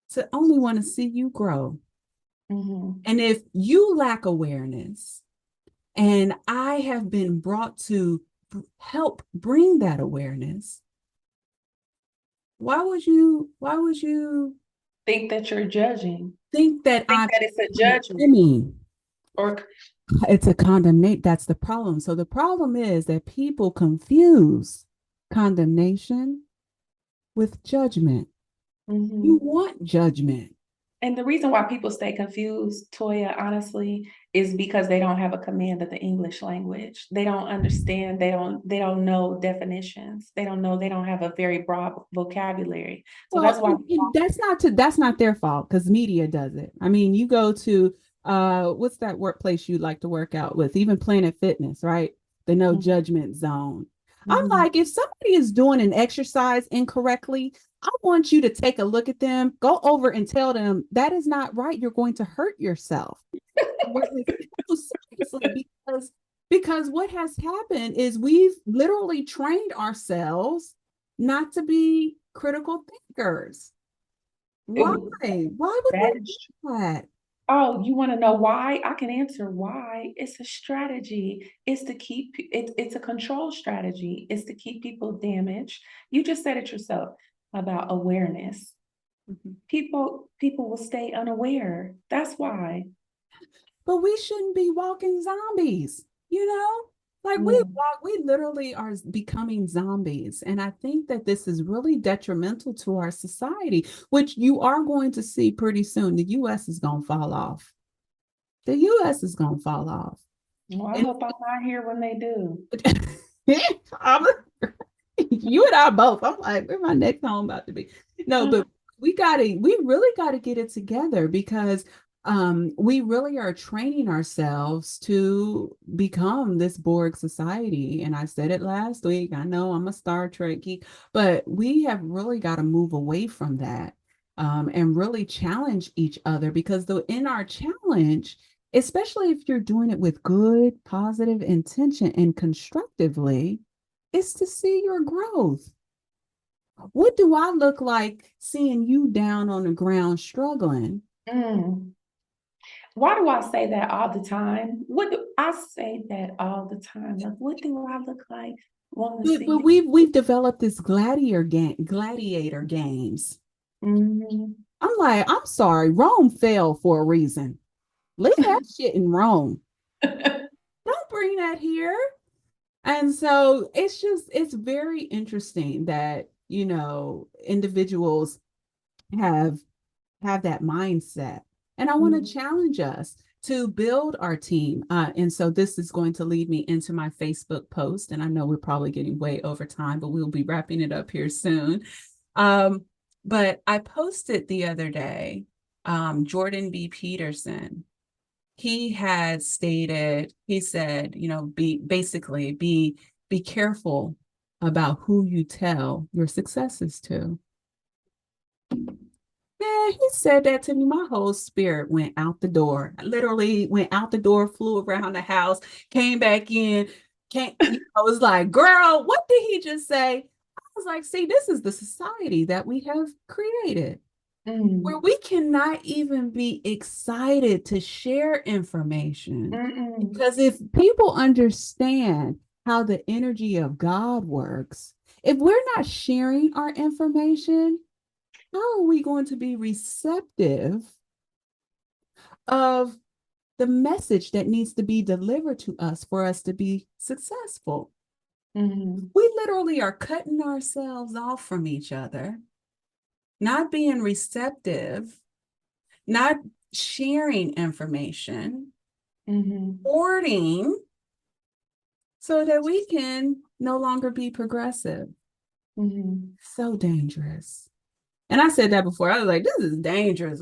to only want to see you grow. Mhm. And if you lack awareness, and I have been brought to help bring that awareness, why would you Think that you're judging. think that Think I'm that it's a judgment condemning? or It's a condemnation. That's the problem. So the problem is that people confuse condemnation with judgment. You mhm. want judgment. And the reason why people stay confused, Toya, honestly, is because they don't have a command of the English language. They don't understand, they don't know definitions. They don't have a very broad vocabulary. So Well, that's why that's not their fault because media does it. I mean, you go to what's that workplace you like to work out with? Even Planet Fitness, right? The no judgment zone. I'm Mhm. like, if somebody is doing an exercise incorrectly, I want you to take a look at them, go over and tell them that is not right. You're going to hurt yourself. Seriously, because what has happened is we've literally trained ourselves not to be critical thinkers. Why? It- Why would that we is do that? Oh, you want to know why? I can answer why. It's a strategy. It's a control strategy. It's to keep people damaged. You just said it yourself about awareness. Mhm. People will stay unaware. That's why. But we shouldn't be walking zombies, you know? Like Mm. we literally are becoming zombies. And I think that this is really detrimental to our society, which you are going to see pretty soon. The US is going to fall off. The US is going to fall off. Well, I And hope I'm not here when they do. I'm, you and I both. I'm like, where my next home about to be? No, Mm. but we really gotta get it together because we really are training ourselves to become this Borg society. And I said it last week. I know I'm a Star Trek geek, but we have really got to move away from that, and really challenge each other, because in our challenge, especially if you're doing it with good, positive intention and constructively, is to see your growth. What do I look like seeing you down on the ground struggling? Mm. Why do I say that all the time? What do I say that all the time? Like, what do I look like? Want to But see we've developed this gladiator games. that? I'm like, I'm sorry, Rome fell for a reason. Leave that shit in Rome. Mhm. Don't bring that here. And so it's very interesting that, individuals have that mindset. And I want to challenge us to build our team. And so this is going to lead me into my Facebook post. And I know we're probably getting way over time, but we'll be wrapping it up here soon. Um, but I posted the other day, Jordan B. Peterson. He had stated, he said, be careful about who you tell your successes to. Man, he said that to me. My whole spirit went out the door. I literally went out the door, flew around the house, came back in. I was like, girl, what did he just say? I was like, see, this is the society that we have created, where Mm. we cannot even be excited to share information. Mm-mm. Because if people understand how the energy of God works, if we're not sharing our information, how are we going to be receptive of the message that needs to be delivered to us for us to be successful? Mm. We literally are cutting ourselves off from each other, not being receptive, not sharing information, Mm. hoarding, so that we can no longer be progressive. Mm. So dangerous. And I said that before. I was like, this is dangerous.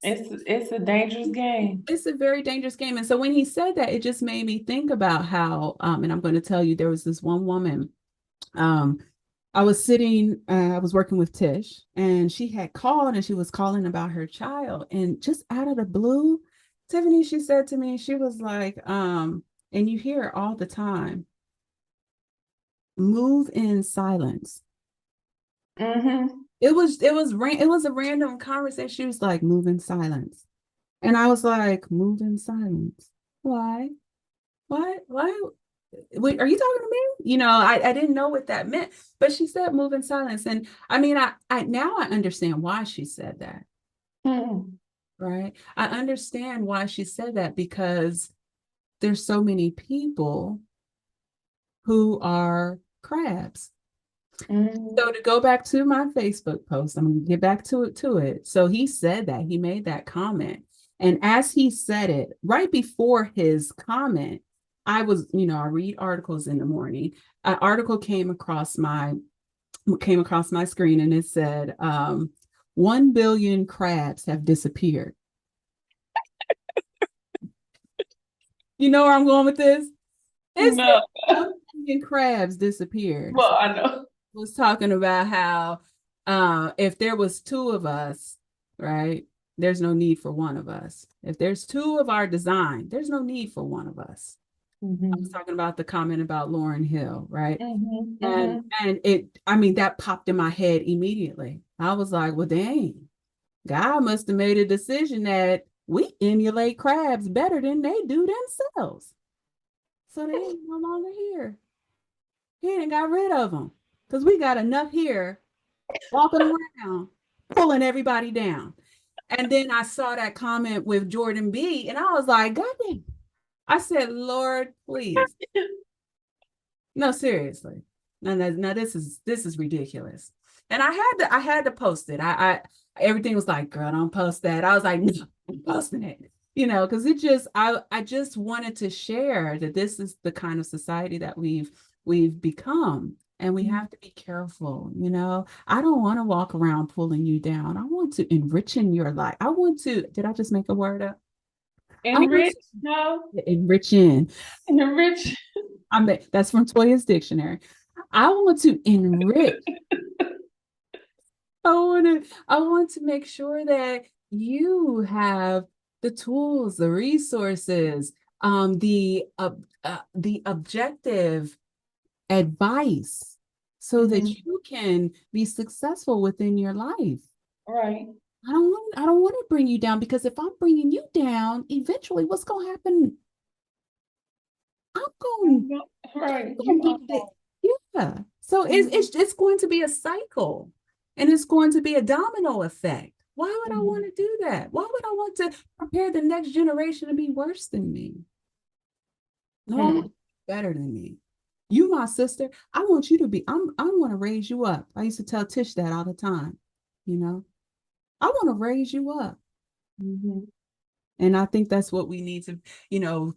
It's a dangerous game. It's a very dangerous game. And so when he said that, it just made me think about how, and I'm going to tell you, there was this one woman. Um, I was working with Tish, and she had called and she was calling about her child. And just out of the blue, Tiffany, she said to me, she was like, and you hear it all the time, move in silence. Mm-hmm. It was a random conversation. She was like, move in silence. And I was like, move in silence. Why? Why? Wait, are you talking to me? I didn't know what that meant, but she said move in silence. And I mean, I now I understand why she said that, Mm. right? I understand why she said that, because there's so many people who are crabs. Mm. So to go back to my Facebook post, I'm gonna get back to it. So he said that, he made that comment. And as he said it, right before his comment, I read articles in the morning. An article came across my screen, and it said, 1 billion crabs have disappeared. You know where I'm going with this? It said No. 1 billion crabs disappeared. Well, I know. Was talking about how, if there was two of us, right, there's no need for one of us. If there's two of our design, there's no need for one of us. I was Mm-hmm. talking about the comment about Lauren Hill, right? Mm-hmm. And Mm-hmm. I mean, that popped in my head immediately. I was like, well, dang, God must have made a decision that we emulate crabs better than they do themselves. So they ain't no longer here. He ain't got rid of them, because we got enough here walking around, pulling everybody down. And then I saw that comment with Jordan B, and I was like, God damn. I said, Lord, please. No, seriously. No, this is ridiculous. And I had to post it. Everything was like, girl, don't post that. I was like, no, I'm posting it. Because I just wanted to share that this is the kind of society that we've become. And we have to be careful, you know. I don't want to walk around pulling you down. I want to enrich in your life. I want to, did I just make a word up? I want Enrich, no, to enrich in. enrich. That's from Toya's dictionary. I want to enrich. I want to make sure that you have the tools, the resources, the objective advice so that Mhm. you can be successful within your life. Right. I don't want to bring you down because if I'm bringing you down, eventually what's going to happen? I'm going Right. gonna You be gonna the fall. yeah. So it's, Mhm. it's it's going to be a cycle and it's going to be a domino effect. Why would I want Mhm. to do that? Why would I want to prepare the next generation to be worse than me? No, I want Hmm. you to be better than me. You, my sister, I want you to be, I want to raise you up. I used to tell Tish that all the time, you know. I want to raise you up. Mhm. And I think that's what we need to,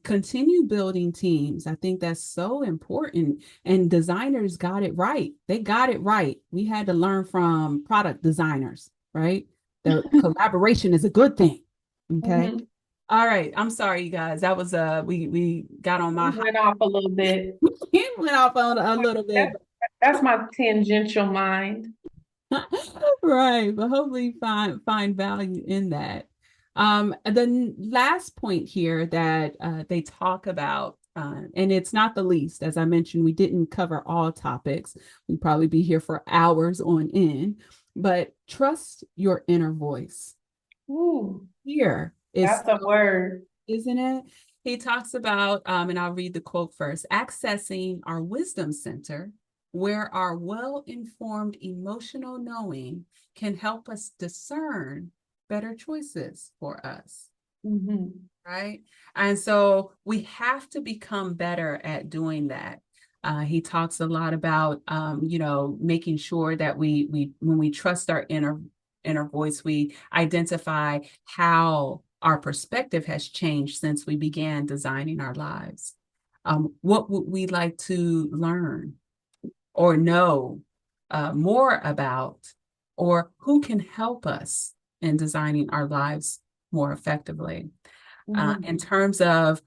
continue building teams. I think that's so important. And designers got it right. They got it right. We had to learn from product designers, right? The collaboration is a good thing. Okay. Mhm. All right. I'm sorry, you guys. That was we got on my We went off a little bit. went off on a little bit. That's that's my tangential mind. Right, but hopefully find value in that. The last point here that they talk about, and it's not the least, as I mentioned, we didn't cover all topics. We'd probably be here for hours on end, but trust your inner voice. Ooh, Here is, that's a word. isn't it? He talks about, and I'll read the quote first, accessing our wisdom center, where our well-informed emotional knowing can help us discern better choices for us, Mhm. right? And so we have to become better at doing that. He talks a lot about, making sure that we when we trust our inner voice, we identify how our perspective has changed since we began designing our lives. What would we like to learn or know more about, or who can help us in designing our lives more effectively? In Mhm. terms of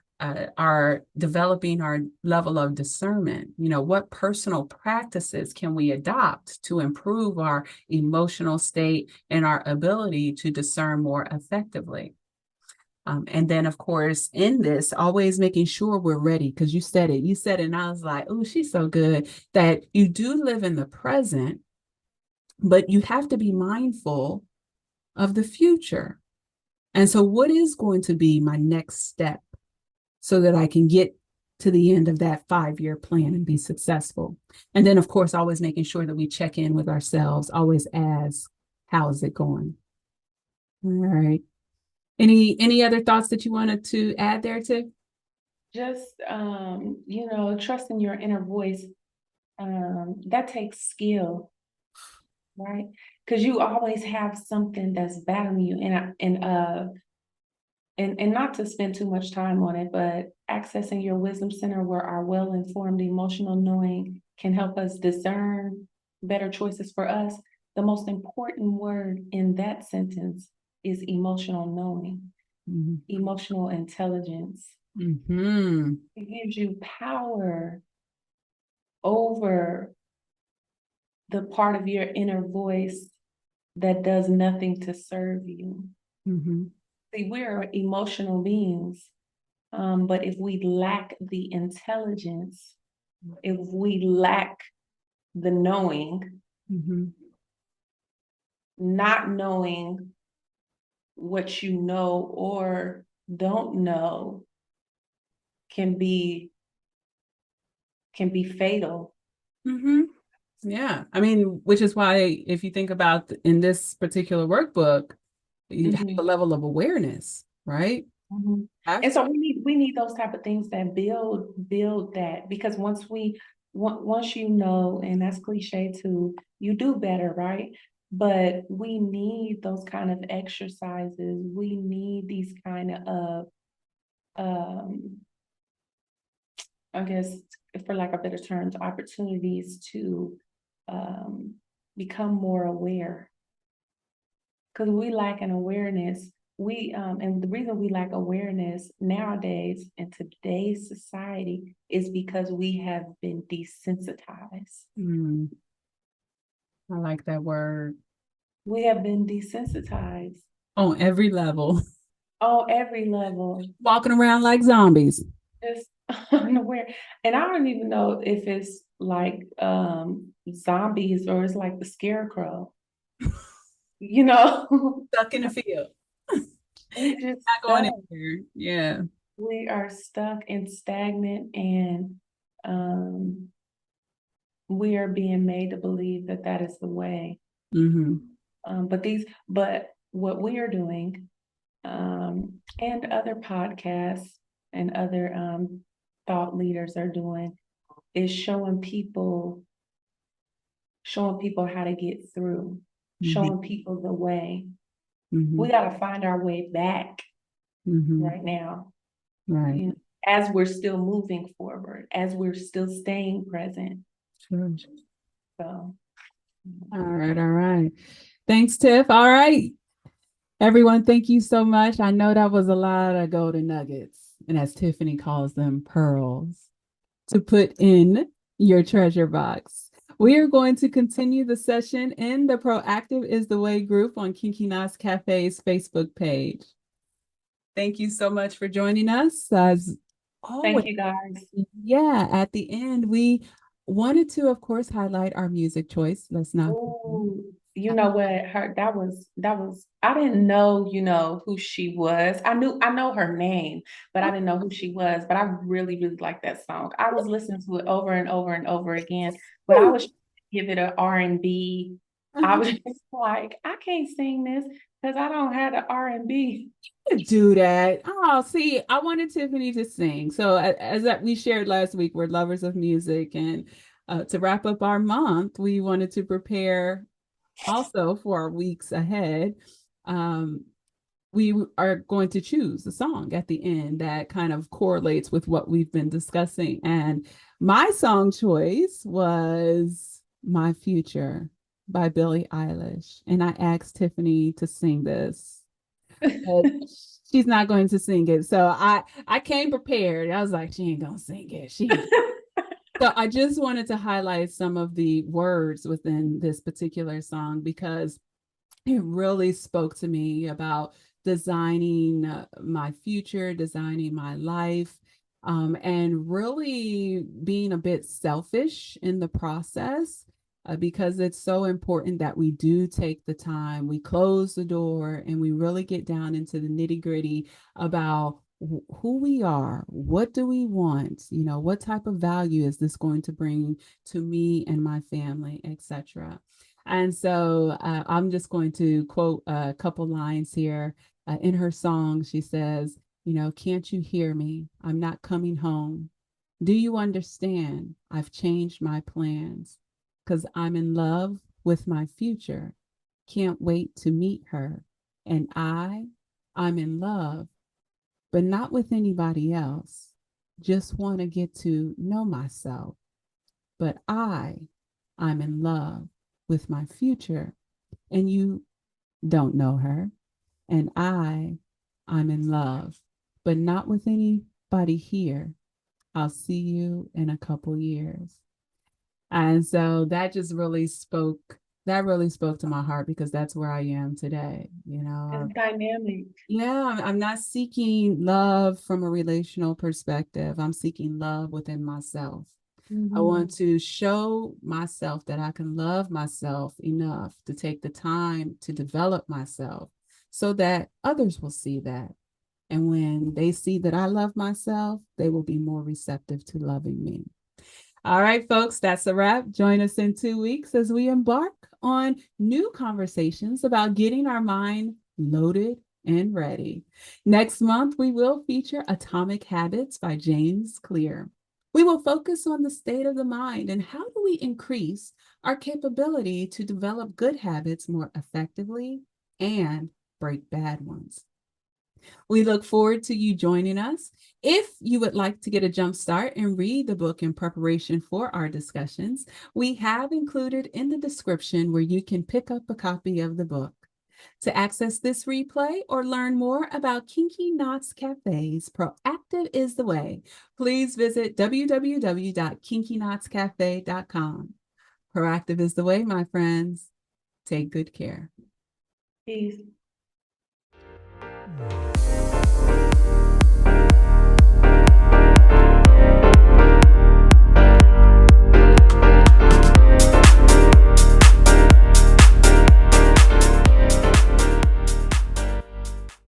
our developing our level of discernment, what personal practices can we adopt to improve our emotional state and our ability to discern more effectively? And then, of course, in this, always making sure we're ready because you said it, and I was like, oh, she's so good that you do live in the present, but you have to be mindful of the future. And so, what is going to be my next step so that I can get to the end of that 5 year plan and be successful? And then, of course, always making sure that we check in with ourselves, always ask, how is it going? All right. Any other thoughts that you wanted to add there, Tiff? Just trusting your inner voice. That takes skill, right? Because you always have something that's battling you, and not to spend too much time on it, but accessing your wisdom center where our well-informed emotional knowing can help us discern better choices for us. The most important word in that sentence is emotional knowing, Mm-hmm. emotional intelligence. Mm-hmm. It gives you power over the part of your inner voice that does nothing to serve you. Mm-hmm. See, we're emotional beings, but if we lack the intelligence, if we lack the knowing, Mm-hmm. not knowing what you know or don't know can be fatal. Mm-hmm. Yeah. I mean, which is why if you think about in this particular workbook, you have a Mhm. level of awareness, right? Mhm. Have And to. so we need those type of things that build that, because once you know, and that's cliche too, you do better, right? But we need those kind of exercises. We need these kind of um I guess, for lack of better terms, opportunities to become more aware. Because we lack an awareness. And the reason we lack awareness nowadays in today's society is because we have been desensitized. Mm, I like that word. We have been desensitized On every level. on every level, Walking around like zombies. just unaware. And I don't even know if it's like zombies or it's like the scarecrow, you know. Stuck in the field. We just Not going stuck. anywhere. Yeah. We are stuck and stagnant, and um, we are being made to believe that that is the way. Mm-hmm. But what we are doing, and other podcasts and other thought leaders are doing, is showing people how to get through, Mm-hmm. showing people the way. Mm-hmm. We got to find our way back Mm-hmm. right now, Right. you know, as we're still moving forward, as we're still staying present. Sure. So, All right. All right. Thanks, Tiff. All right. Everyone, thank you so much. I know that was a lot of golden nuggets, and as Tiffany calls them, pearls to put in your treasure box. We are going to continue the session in the Proactive is the Way group on Kinky Knots Cafe's Facebook page. Thank you so much for joining us. As always, thank you guys. yeah, at the end, we wanted to, of course, highlight our music choice. Let's not. Oh, you know what? That was I didn't know, who she was. I know her name, but I didn't know who she was. But I really, really like that song. I was listening to it over and over and over again, but I was trying to give it an R&B. I was just like, I can't sing this because I don't have the R&B. Do that. Oh, see, I wanted Tiffany to sing. So as that we shared last week, we're lovers of music, and to wrap up our month, we wanted to prepare also for our weeks ahead. Um, we are going to choose a song at the end that kind of correlates with what we've been discussing. And my song choice was "My Future" by Billie Eilish, and I asked Tiffany to sing this, but she's not going to sing it. So I came prepared. I was like, she ain't gonna sing it. She ain't. So I just wanted to highlight some of the words within this particular song because it really spoke to me about designing my future, designing my life, and really being a bit selfish in the process. Because it's so important that we do take the time, we close the door, and we really get down into the nitty gritty about who we are, what do we want, what type of value is this going to bring to me and my family, etc. And so I'm just going to quote a couple lines here. In her song, she says, can't you hear me? I'm not coming home. Do you understand? I've changed my plans because I'm in love with my future. Can't wait to meet her. And I'm in love, but not with anybody else. Just want to get to know myself. But I'm in love with my future, and you don't know her. And I'm in love, but not with anybody here. I'll see you in a couple years. And so that really spoke to my heart because that's where I am today. It's dynamic. Yeah, I'm not seeking love from a relational perspective. I'm seeking love within myself. I Mhm. want to show myself that I can love myself enough to take the time to develop myself so that others will see that. And when they see that I love myself, they will be more receptive to loving me. All right, folks, that's a wrap. Join us in 2 weeks as we embark on new conversations about getting our mind loaded and ready. Next month, we will feature Atomic Habits by James Clear. We will focus on the state of the mind and how do we increase our capability to develop good habits more effectively and break bad ones. We look forward to you joining us. If you would like to get a jump start and read the book in preparation for our discussions, we have included in the description where you can pick up a copy of the book. To access this replay or learn more about Kinky Knots Cafes, Proactive is the Way, please visit www.kinkyknotscafe.com. Proactive is the way, my friends. Take good care. Peace.